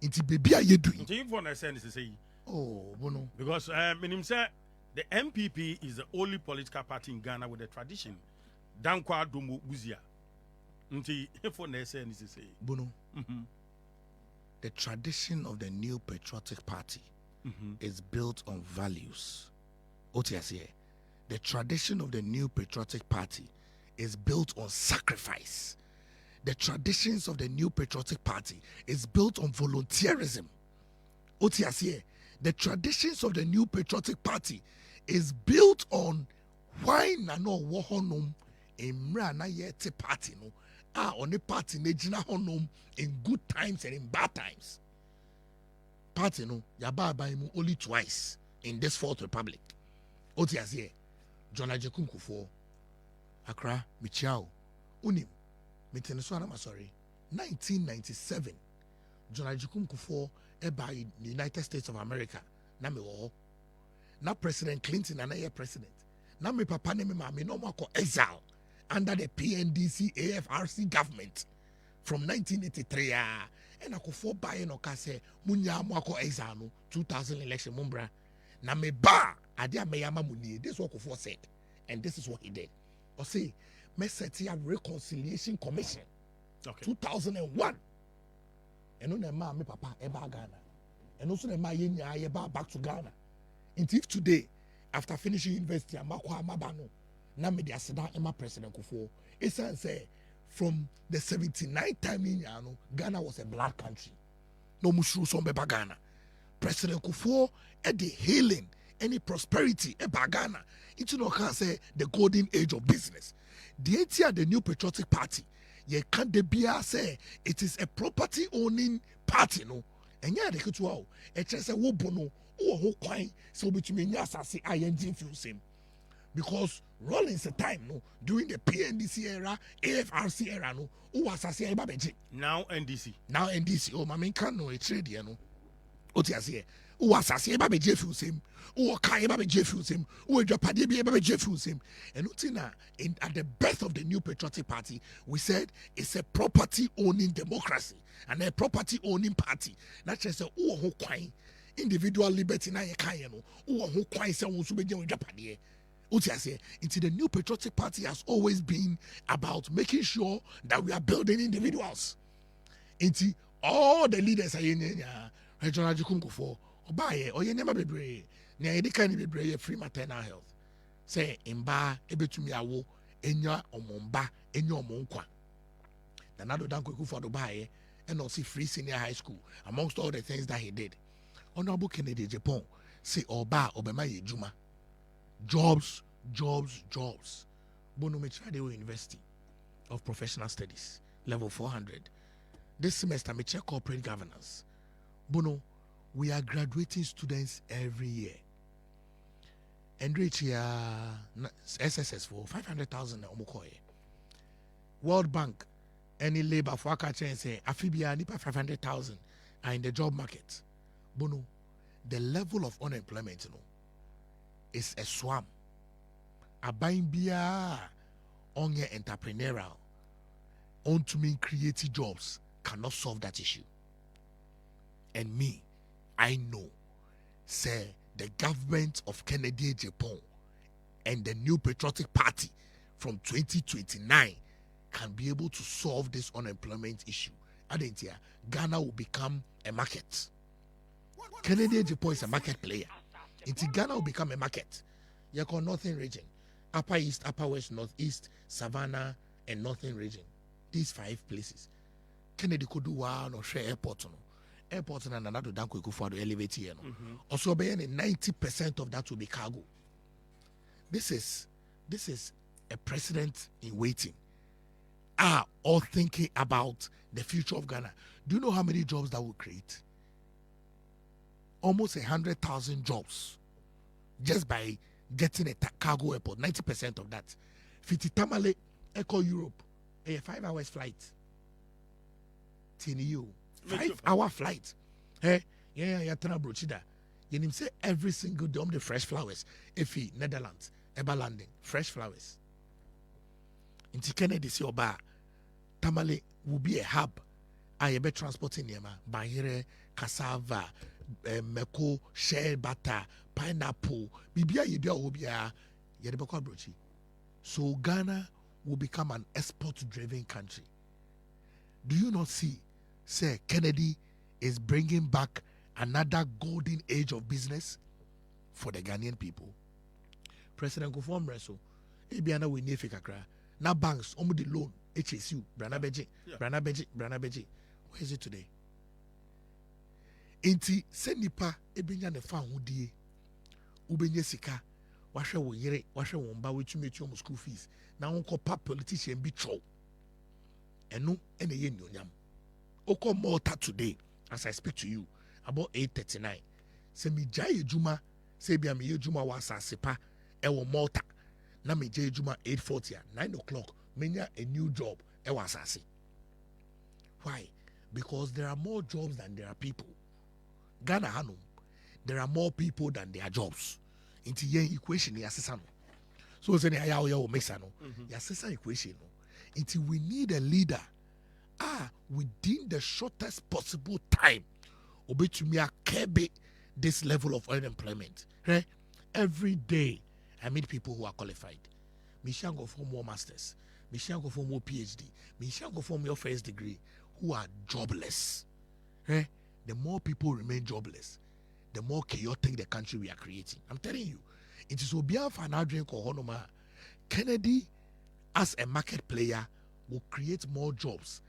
inti baby a ye doing inti info na say say oh bono because minim say the MPP is the only political party in Ghana with a tradition Danquah Dombo Buzia inti info na say bono the tradition of the New Patriotic Party is built on values. OTS the tradition of the New Patriotic Party is built on sacrifice. The traditions of the New Patriotic Party is built on volunteerism. OTS the traditions of the New Patriotic Party is built on why nano wohonum emra na yete party no on the party nejina honum in good times and in bad times. Party no yaba mu only twice in this Fourth Republic. Otias here, John Ajekunkufor, Accra, Michiao, Unim, Miteneswana sorry, 1997. John Ajekunkufor by the United States of America. Na me wo. Na President Clinton and I president. Na me papa ne me mama no more exile under the PNDC AFRC government from 1983 and akofo bae no ka say munya mo akọ exile no 2000 election mumbra na me ba ade ameyama munie. This is what akofo said and this is what he did. Or say me set a reconciliation commission 2001 and no ma me papa e ba Ghana and also na ma ye nya ye ba back to Ghana. And if today after finishing university amakwa amabano na me de aseda ema President Kufuor esan say from the 79 time in Yano, Ghana was a black country. No mushru sombeba Ghana. President Kufuor at the healing any prosperity eba Ghana. It no can say the golden age of business. The idea the New Patriotic Party, ye can't be say it is a property owning party no. And yeah, they could wow. It just a wobono or who quine so between Asaase ING few same. Because Rollins a time no during the PNDC era, AFRC era no, who was Asaase Babeji. Now NDC. Now NDC. Oh, my main can no a trade here no. Otiasie. Who was Asaase Babeji few same. Who Kai Babeji few same. Who Japadi Babeji few same. And Utina at the birth of the New Patriotic Party, we said it's a property owning democracy and a property owning party. Not just a who quine individual liberty na ye kan no. Who quine say who be with Japadi. Into the New Patriotic Party has always been about making sure that we are building individuals. Into all the leaders are in Regional Jukunkufor, Obaye, or ye never be brave. Near any kind of brave free maternal health. Say, Imba, Ebetumiawo, Enya Omomba, Enya Omonkwa. Nanado Danko for Obaye, and also free senior high school, amongst all the things that he did. Honorable Kennedy Japan, say Oba, Obama Juma. Jobs. Bono Metradewo University of Professional Studies, level 400. This semester, me check corporate governance. Bono, we are graduating students every year. And reach here SSS for 500,000 omukoye. World Bank, any labor for Akache and say, Afibia nipa 500,000 are in the job market. Bono, the level of unemployment, is a swamp. Abain bia on your entrepreneurial, on to me creative jobs cannot solve that issue. And me, I know, say the government of Kennedy Japan and the New Patriotic Party from 2029 can be able to solve this unemployment issue. Ghana will become a market. Kennedy Agyapong is a market player. Into Ghana will become a market. You call Northern region, Upper East, Upper West, Northeast, Savannah, and Northern region. These 5 places. Kennedy could do one or share airport. Airport and another Danquah go for the elevator. Also, 90% of that will be cargo. This is a president in waiting. All thinking about the future of Ghana. Do you know how many jobs that will create? Almost 100,000 jobs just by getting a cargo airport. 90% of that. 50 Tamale, Echo Europe, a 5 hours flight. TNU, 5 hour flight. Hey, yeah, Brochida. You say every single day the fresh flowers. Efi, Netherlands, Eba landing, fresh flowers. In Kennedy, see Oba, Tamale will be a hub. I be transporting Yama, Bahire, cassava, meko, shea butter, pineapple, bibia yebia obia, yedebekwa brochi. So Ghana will become an export-driven country. Do you not see, Sir Kennedy is bringing back another golden age of business for the Ghanaian people? President Kufuor Mreso, ebiana we nefe kakra. Now banks, the loan, HSU, Brana Beji. Where is it today? Inti senipa ebinya ne fa hodie. Ubenye sika, wahwe wo yere, wahwe wo mba wetumetu om school fees. Na wonko pa politician bi tro. Eno ene ye nyonyam. Oko Malta today as I speak to you about 8:39. Se mi jaye juma, se bia me ye juma wa AsaasePa ewo Malta. Na me jaye juma 8:40 9 o'clock. Menya a new job ewo Asase. Why? Because there are more jobs than there are people. Ghana Hanum, there are more people than there are jobs. Into yen equation yasesano. So say ya o mexano. Yasesa equation no. Into we need a leader. Within the shortest possible time, obetumia kebe this level of unemployment. Right? Every day, I meet people who are qualified. Me shall go for more masters. Me shall go for more PhD. Me shall go for more first degree who are jobless. Right? The more people remain jobless, the more chaotic the country we are creating. I'm telling you, it is Obia Fanadrian Kohonoma. Kennedy, as a market player, will create more jobs.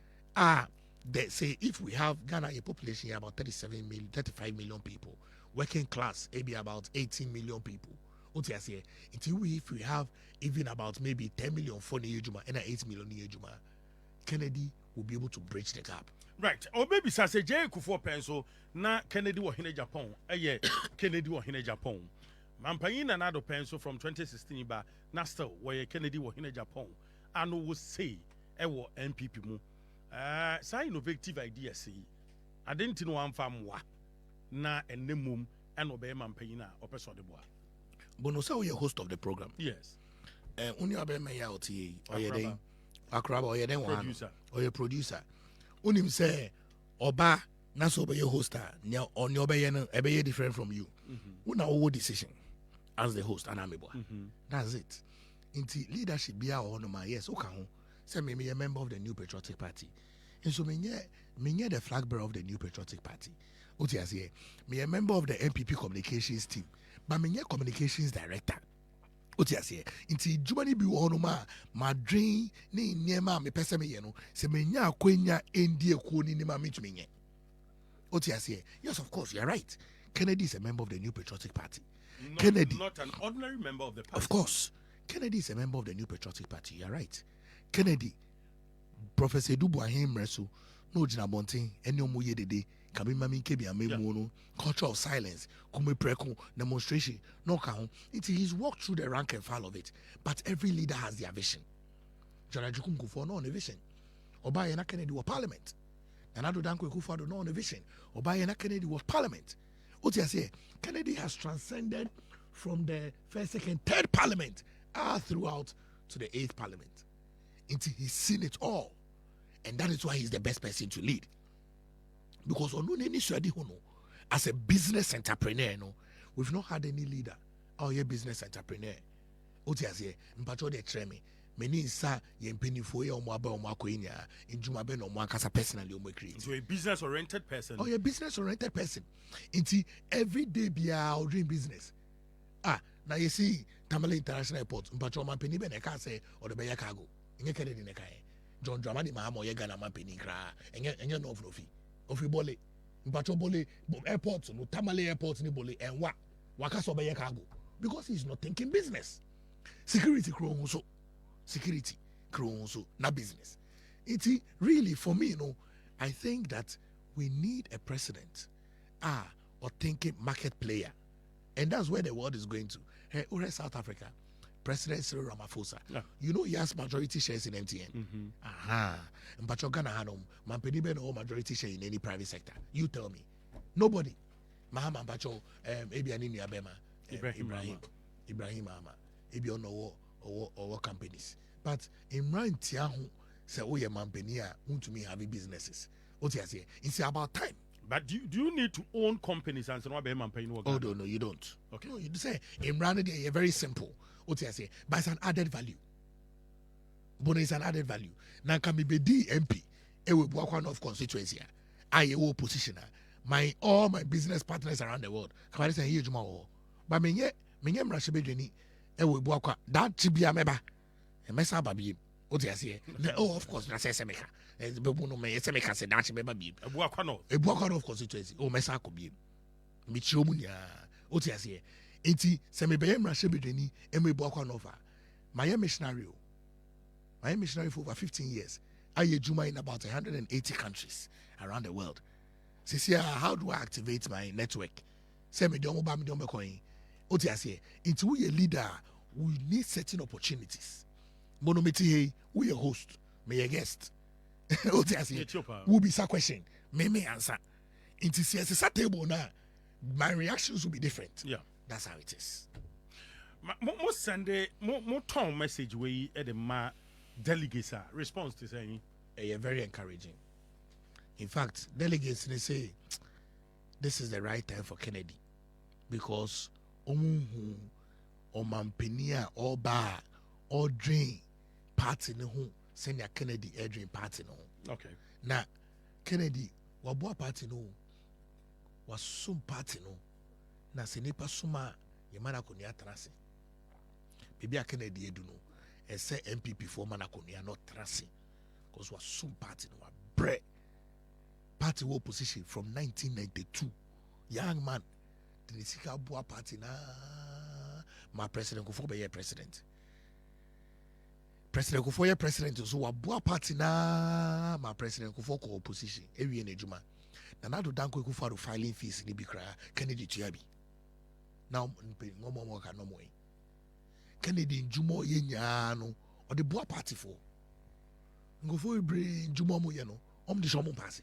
They say if we have Ghana a population about 35 million people, working class maybe about 18 million people. If we have even about maybe 10 million for Niyejuma and 8 million Niyejuma, Kennedy will be able to bridge the gap. Right. Or maybe Sase J. Kufuor Penso, na Kennedy wa hine Japan. Kennedy wa hine Japan. Mampayina nado Penso from 2016 ba na still where Kennedy wa hine Japan. And will say ewo NPP mu. Sa innovative idea say. I didn't know one farm wa na enemum and obey Mampayina or person de bois. Bono say you're host of the program. Yes. Uni abe me ya oti oyede. Akraba oyede one. Or your producer. Unim say oba na so be your hoster nya on your be no ebe different from you. Una owo decision as the host anamebo. That's it. Inti leadership bia or no ma yes o kan ho. Say me a member of the New Patriotic Party. And so me the flag bearer of the New Patriotic Party. Oti ase me a member of the MPP communications team. But me communications director. Oti ase inti jumani bi wo no ma dream ni nyema me pese me ye no se me nya akwanya endie ko ni ma me tumi nye. Oti ase yes of course you're right. Kennedy is a member of the New Patriotic Party. Kennedy not an ordinary member of the party. Of course. Kennedy is a member of the New Patriotic Party. You're right. Kennedy Professor Bonohene Baffour no jina bonten eni omo ye dede kabi mami kebi amemu no culture of silence kume preko demonstration no kan he's walked through the rank and file of it, but every leader has their vision. Jara Jukum Kufuor no on a vision. Oba Yena Kennedy was parliament. Nanado Danquah Kufuor no on a vision. Oba Yena Kennedy was parliament. What you say? Kennedy has transcended from the first, second, third parliament throughout to the 8th parliament. Until he's seen it all. And that is why he's the best person to lead. Because as a business entrepreneur, we've not had any leader. Oh, yeah, business entrepreneur. Otiasie, mpacho de treme. many sa ye penny for your mobile macoinia in Jumaben or Makasa personally or create. So a business oriented person. Oh, a business oriented person. Inti every day be our dream business. Now you see Tamale International Airport, but your man penny ben a say or the Bay cargo. In a Canadian John Dramani Mahamo Yagana Mampini Cra, and your no fluffy. Of your bole, but your bole airports, no Tamale airports, ni bole, and what? Wakaso Bay cargo. Because he's not thinking business. Security crew also. Security crew also, not business. It's really for me, I think that we need a president, or thinking market player. And that's where the world is going to. Hey, we're South Africa, President Cyril Ramaphosa. Yeah. He has majority shares in MTN. But you're gonna have Mampeni Ben or majority share in any private sector. You tell me. Nobody. Mahama Bacho, Ebianini Abema, Ibrahim Mama, Ebiono or companies. But Imran Tiahu say, oh, your Mampenia, want to me having businesses. What you say? It's about time. But do you need to own companies and say, oh, no, you don't. Okay. No, you say, Imran, they're very simple. What you say? But it's an added value. But it's an added value. Now, can be MP, it will work one of constituency. I will position all my business partners around the world. Come on, say, here, Juma. But me, Rashibedini, it will work that to be a member. A mess up, baby. What you say? Oh, of course, that's Semeka. Semeka said that she member be a Buakano of constituency. Oh, Messa could be Michumunia. What you say? 80 Semibem Rashibedini, Emi Buakanova. My missionary for over 15 years. I Juma in about 180 countries around the world. Cecilia, how do I activate my network? Semi Domo Bam Domo Coin. What you say? Into a leader, we need certain opportunities. Monomiti, we a host, may a guest. What you say? Will be some question. May answer. Into CSS table now. My reactions will be different. Yeah, that's how it is. Most Sunday, more tone message we at the delegates response to saying, very encouraging. In fact, delegates they say this is the right time for Kennedy because Omampenia or bar or drain party no senior Kennedy dream party no. Okay. Now Kennedy wabua party no was some party no. Na senipa suma yemana konia trase. Bibi a Kennedy edu no. Ese MPP for mana konia not trase. Because was some party no bre. Party war position from 1992. Young man. The Sika Bua party na my president Kufo be president. President Kufo president so Wabua party na my president Kufo ko opposition. Ewie na ejuma. Na do danko Kufo filing fees ni bi kra Kennedy tuabi. Now ngomo ka no mo. Kennedy njumo ye nya no o de Bua party for. Ngofo ibre njumo mo ye no. Om de so mo pass.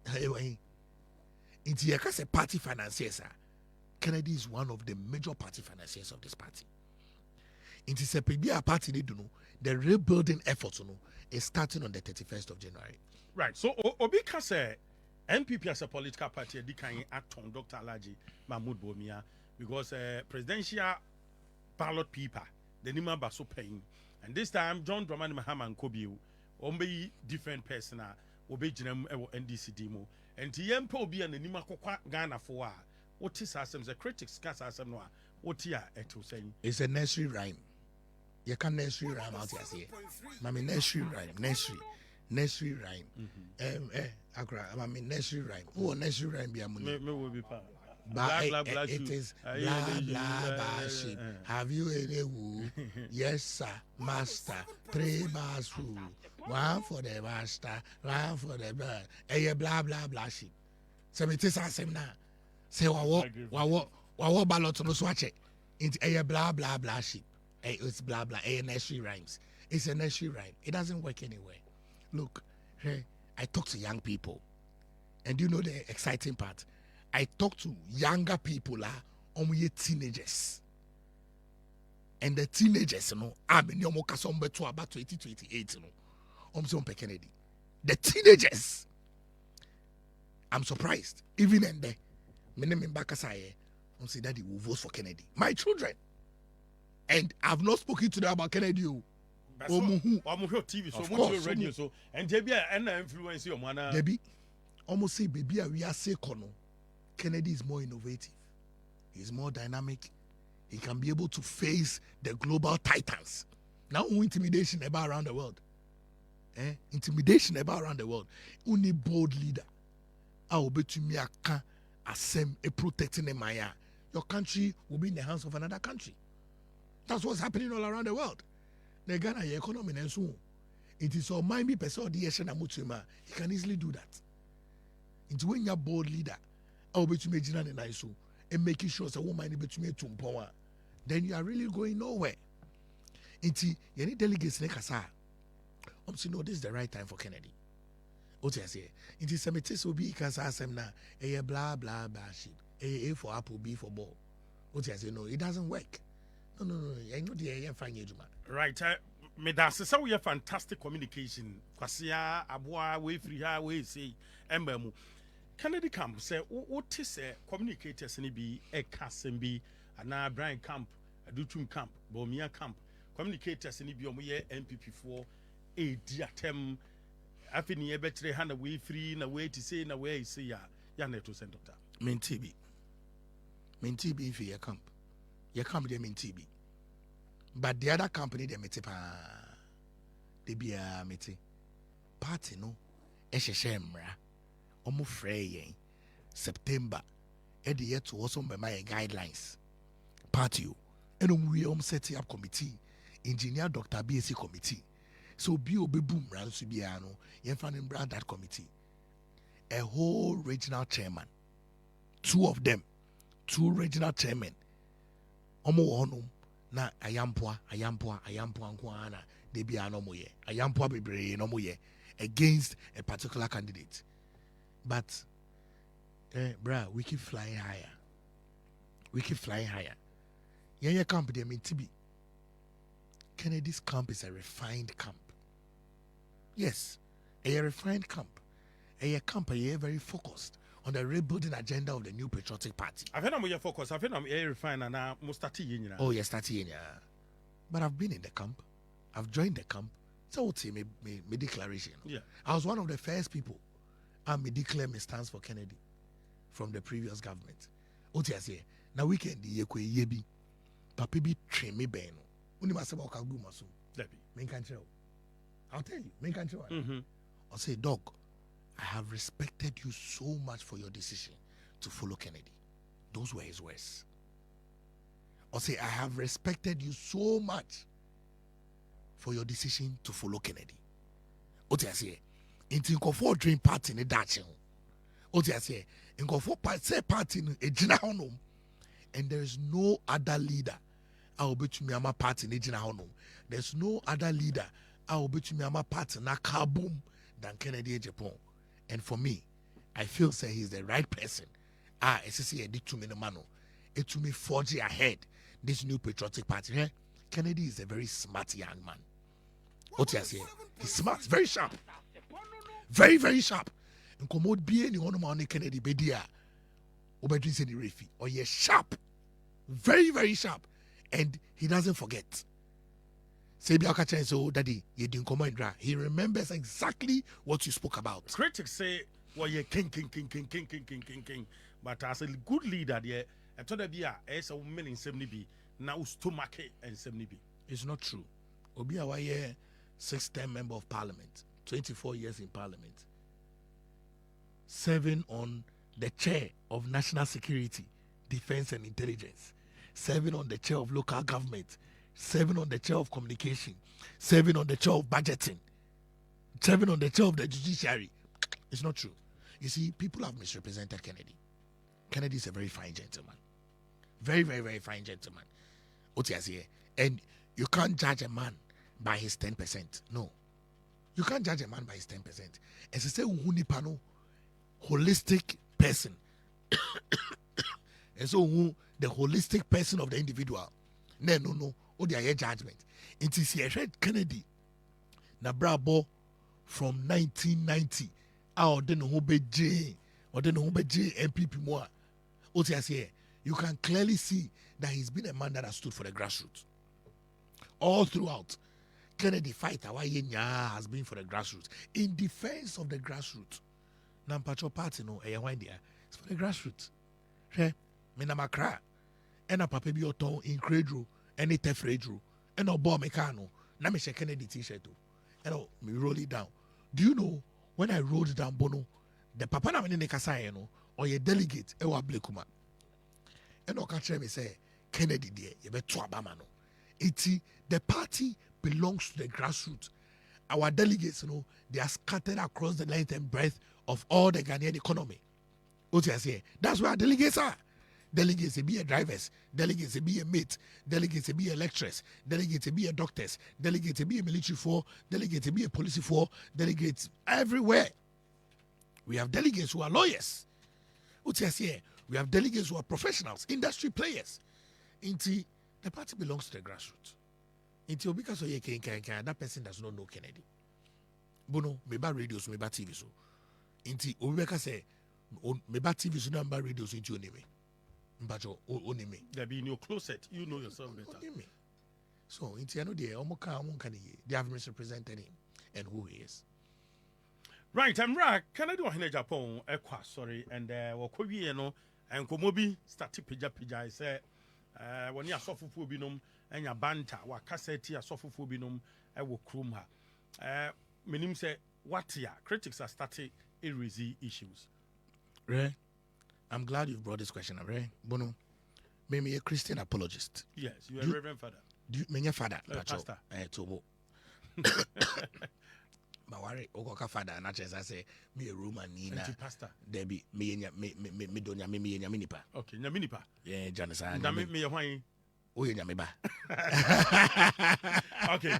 Hey, into a party financiers, Kennedy is one of the major party financiers of this party. Into a party they do know the rebuilding efforts is starting on the 31st of January. Right. So Obi can say MPP as a political party they can act on Dr. Alhaji Mahmoud Bawumia because presidential ballot paper the name are so paying, and this time John Dramani Mahama and Kobiu be different person. Obe jinem NDC demo and TMP obi and nima kokwa Ghana for what is asem the critics cast asem no what ya eto saying it's a nursery rhyme. You can nursery rhyme out here. Mami nursery rhyme, nursery rhyme. Accra, mami nursery rhyme. Oh, nursery rhyme be amuni. Me will be part. It is blah blah blah sheep. Have you any woo? Yes, sir, master. 3 bars food. 1 for the master, 1 for the bird. Hey, blah blah blah sheep. So it is asem na. Say wawo ballot no swatch it. It's a blah blah blah sheep. Hey, it's blah blah. Hey, nursery rhymes. It's a nursery rhyme. It doesn't work anywhere. Look, hey, I talk to young people, and you know the exciting part. I talk to younger people, teenagers. And the teenagers, I'm in your Mokasombe to about 2028, Kennedy. The teenagers. I'm surprised. Even in the Menem Bakasaye, say that he will vote for Kennedy. My children. And I've not spoken to them about Kennedy. Omuhu TV so much radio so and Jebia and influence your mana. Debbie, almost say baby we are say kono. Kennedy is more innovative. He's more dynamic. He can be able to face the global titans. Now intimidation about around the world. Intimidation about around the world. Only bold leader. I will bet you me a asem a protecting a maya. Your country will be in the hands of another country. That's what's happening all around the world. The Ghana economy and so it is all mind me person the he can easily do that. Into when you're bold leader, I will bet you me jina nice and making sure that woman bet you me tumpoa. Then you are really going nowhere. Into any delegates nekasa. So no, this is the right time for Kennedy. What I say? It is some will be because asem na a blah blah blah shit. A for apple, B for ball. What I say? No, it doesn't work. No. I know the fine man. Right. Me that's so we have fantastic communication. Kwasia aboa we free ha we say embemu. Kennedy camp say what is communicators ni bi e kasem bi ana Brian camp, Adutum camp, Bomia camp. Communicators ni bi omoye NPP for a diatem afini ebetre hana we free na way to say na way say ya neto send doctor. Min TB if your camp they mean TB. But the other company they mete pa they be a mete party no esheshemra omo frey September e the year to also by my guidelines party and we set up committee engineer Dr. BSc committee. So be boom ran to be ano yen brand that committee. A whole regional chairman. Two regional chairmen. Omo onum na ayampwa nkwana de be ano moye. Ayampwa bebre no moye against a particular candidate. But we keep flying higher. Yen camp they mean to be. Kennedy's camp is a refined camp. Yes, a refined camp. A camp very focused on the rebuilding agenda of the new patriotic party. I think I'm focused. I think I'm refined and I'm starting. Oh, yes, starting. But I've been in the camp. I've joined the camp. So what's my declaration? Yeah. I was one of the first people and declare my stance for Kennedy from the previous government. What you say? Now weekend the yebi. Papa be train me beno. I'll tell you. I'll say, dog, I have respected you so much for your decision to follow Kennedy. Those were his words. I'll say, I have respected you so much for your decision to follow Kennedy. What I say? In Tinkofor Dream Party in the Dutch. What I say? In Tinkofor Party in a general and there is no other leader. I will bet you me ama party in Ejina. There's no other leader. I will bet you me ama party na kaboom than Kennedy Japan. And for me, I feel say he's the right person. SSC did to me no mano. It to me forge ahead this new patriotic party. Eh? Kennedy is a very smart young man. What you say? He's smart, very sharp, very very sharp. And commode be any one man Kennedy bedia. Obedrin said the refi. Oh yes, sharp, very very sharp. And he doesn't forget. Say Biakacha so daddy, you didn't come and dry. He remembers exactly what you spoke about. Critics say, well, you're king. But as a good leader, there, I told you, as a woman in 70B, now stomach and 70B. It's not true. Obi Awaye, 6-term member of parliament, 24 years in parliament, serving on the chair of national security, defense and intelligence, serving on the chair of local government, serving on the chair of communication, serving on the chair of budgeting, serving on the chair of the judiciary. It's not true. You see, people have misrepresented Kennedy. Kennedy is a very fine gentleman. Very, very, very fine gentleman. And you can't judge a man by his 10%. No. You can't judge a man by his 10%. As I say, holistic person. And so the holistic person of the individual. No. Oh, they are judgment. It is here Kennedy. Na brabo from 1990. Or then who be J MPP more. Oh, you can clearly see that he's been a man that has stood for the grassroots. All throughout. Kennedy fight our has been for the grassroots. In defense of the grassroots. Nampacho party no it's for the grassroots. Hey, Accra. And a papa bi oton in cradle, any tefredro, and a bomb mecano. Na me Kennedy t-shirt. And me roll it down. Do you know when I rolled down Bono, the papa na me ne kasa no, or your delegate, ewa blekuma. And o catch me say, Kennedy there, you be to Abama no. The party belongs to the grassroots. Our delegates, they are scattered across the length and breadth of all the Ghanaian economy. What you say? That's where our delegates are. Delegates be a drivers, delegates be a mate, delegates be a lecturers, delegates be a doctors, delegates be a military for, delegates be a police for, delegates everywhere. We have delegates who are lawyers. What you say? We have delegates who are professionals, industry players. The party belongs to the grassroots. Because that person does not know Kennedy. Bono, meba radios, meba TV so. Obeka say, meba TV so number radios into your name. Mbajo, onime. There be in your closet, you know yourself better. So, they have misrepresented him and who he is. Right, I'm right. Canada or Japan, sorry, and Wakobi, and Komobi, started Pija, I said, when you are soft and your banter, what cassette, your soft phobinum, I will crum her. Minim say, what ya? Critics are starting erasing issues. Ray, I'm glad you brought this question, Ray. Bono, maybe a Christian apologist. Yes, you are a Reverend Father. Do you mean your father? Pastor. Tobo. But worry, Ogoka father, and as I say, me a Roman Nina. Pastor. Debbie, me donya me minipa. Okay, Nyaminipa. Yeah, Janison. Me a wine. Oh, Yamiba. Okay,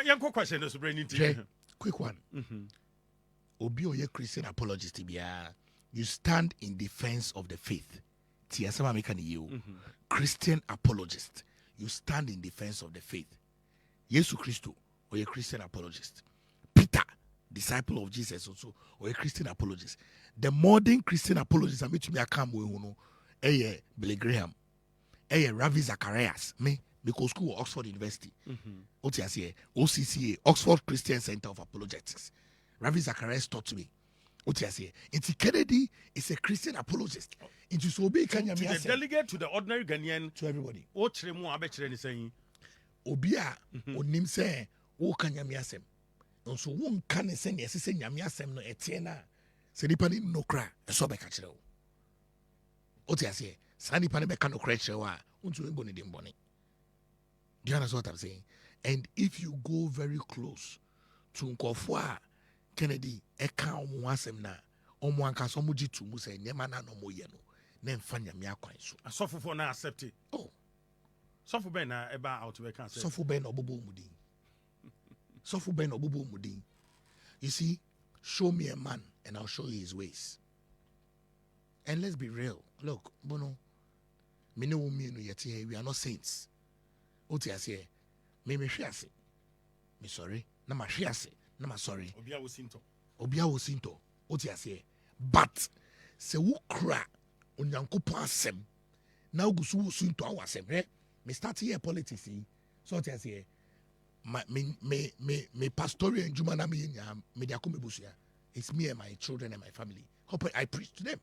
young question is bringing to quick one. Obi oye Christian apologist, you stand in defense of the faith. Tiasama mekani you, Christian apologist. You stand in defense of the faith. Yesu Christo, or a Christian apologist. Peter, disciple of Jesus, also, or a Christian apologist. The modern Christian apologist, I mean to me, I come with Billy Graham, Ravi Zacharias, me, because school Oxford University, OCCA, Oxford Christian Center of Apologetics. Ravi Zacharias taught me. It's Kennedy is a Christian apologist. Into so big can you the delegate to the ordinary Ghanaian to everybody. O Tremu Abechre saying Obia onim say o kan yamiasem. Nso won kan say ne se yamiasem no etiena. Se nipa ni no kra so be ka kire o. O ti ase sa nipa ne be ka no kra kire wa untu ebo ne dem bone. Do you understand what I'm saying? And if you go very close to nkofo a Kennedy eka omo asem na omo anka so mo jitu mu say nyema na no mo ye no na mfa nyame akwan so asofo na accept it. Oh, sofo ben na eba out we can say sofo ben obobo mudin. Sofo ben obobo mudin. You see, show me a man and I'll show you his ways. And let's be real. Look, Bono, me no yet here, we are not saints. Oti ase me hwe ase. Me sorry, na ma hwe ase. Na ma sorry. Obia wo sinto. Oti ase. But se wo kra onyankopon asem na ogusu wo sinto awasem. Me start here politics yi. So oti ase me pastoral njuma na me nya me dia komebusia. It's me and my children and my family. Hope I preach to them.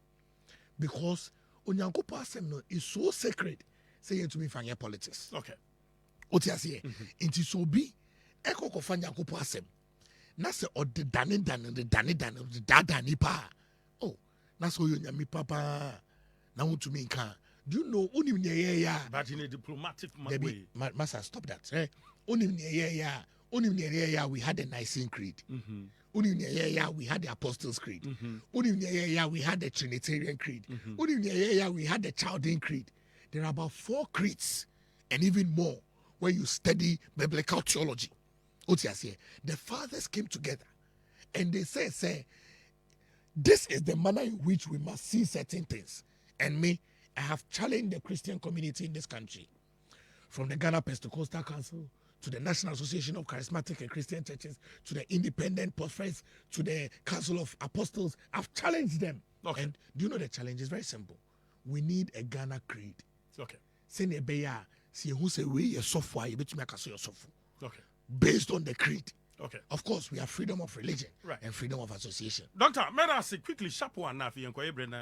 Because onyankopon asem no is so sacred. Say it to me for politics. Okay. Oti ase. Inti so bi eko ko fa nyankopon asem. Na se ode dane dada nipa. Oh, na so yo nyami papa. Na want to me nka. Do you know onim ne ya? But in a diplomatic way. Master, stop that. Onim ne ya, we had the Nicene Creed. Onim ne ya, we had the Apostles' Creed. Onim ne ya, we had the Trinitarian Creed. Onim ne ya, we had the Chaldean Creed. There are about 4 creeds and even more when you study biblical theology. The fathers came together and they say, this is the manner in which we must see certain things. And me, I have challenged the Christian community in this country, from the Ghana Pentecostal Council to the National Association of Charismatic and Christian Churches to the Independent Prophets to the Council of Apostles. I've challenged them. Okay. And do you know the challenge is very simple? We need a Ghana creed. Okay. Send a beya, see who say we a software, you bet me a software. Okay. based on the creed. Okay. Of course, we have freedom of religion Right. and freedom of association. Doctor, may I say quickly, sharp one now for you, build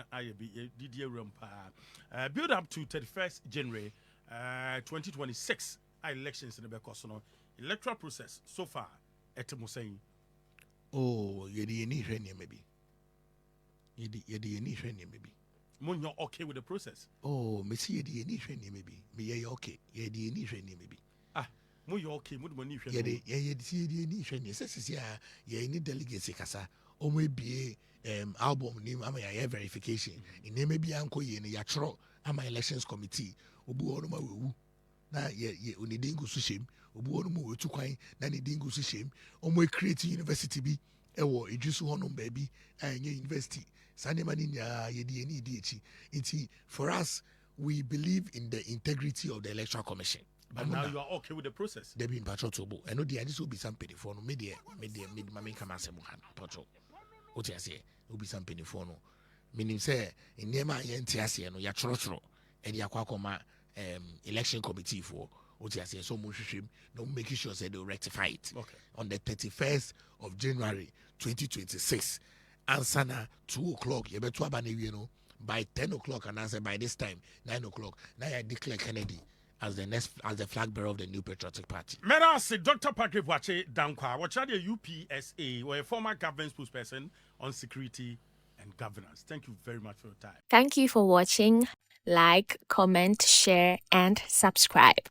up to 31st January 2026 elections in the Bekosono. Electoral process so far, Etemusei. Oh, you're the maybe. You're the maybe. When you're okay with the process. Oh, Missy, you're the maybe. Me, okay. You're the maybe. You're okay with money. Yeah, need delegacy kasa. O may be album name ama ya verification. In name be anko ye ne yatro ama elections committee. Obu onu ma wewu. Na ye onidingu su shame. Obu onu mu wetu kwan na ne dingu su shame. Omo create university bi ewo ejusu honum baby anye university. Sane mani nya ye di eni di echi. Inti for us we believe in the integrity of the electoral commission. But now you are okay with the process. They be in patrol to bo. And no, this will be some penny for no media, mammy come as a muhan patrol. What I say will be some penny for no. Meaning, say, in near my NTS, no, ya trotro, and ya quacoma election committee for what I say so much shame, no making sure that they'll rectify it. Okay. On the 31st of January 2026, Ansana 2 o'clock, you better by 10 o'clock, and answer by this time, 9 o'clock. Now I declare Kennedy as the flag bearer of the new patriotic party. May I say, Dr. Palgrave Boakye-Danquah, what are the UPSA, or a former government spokesperson on security and governance. Thank you very much for your time. Thank you for watching. Like, comment, share, and subscribe.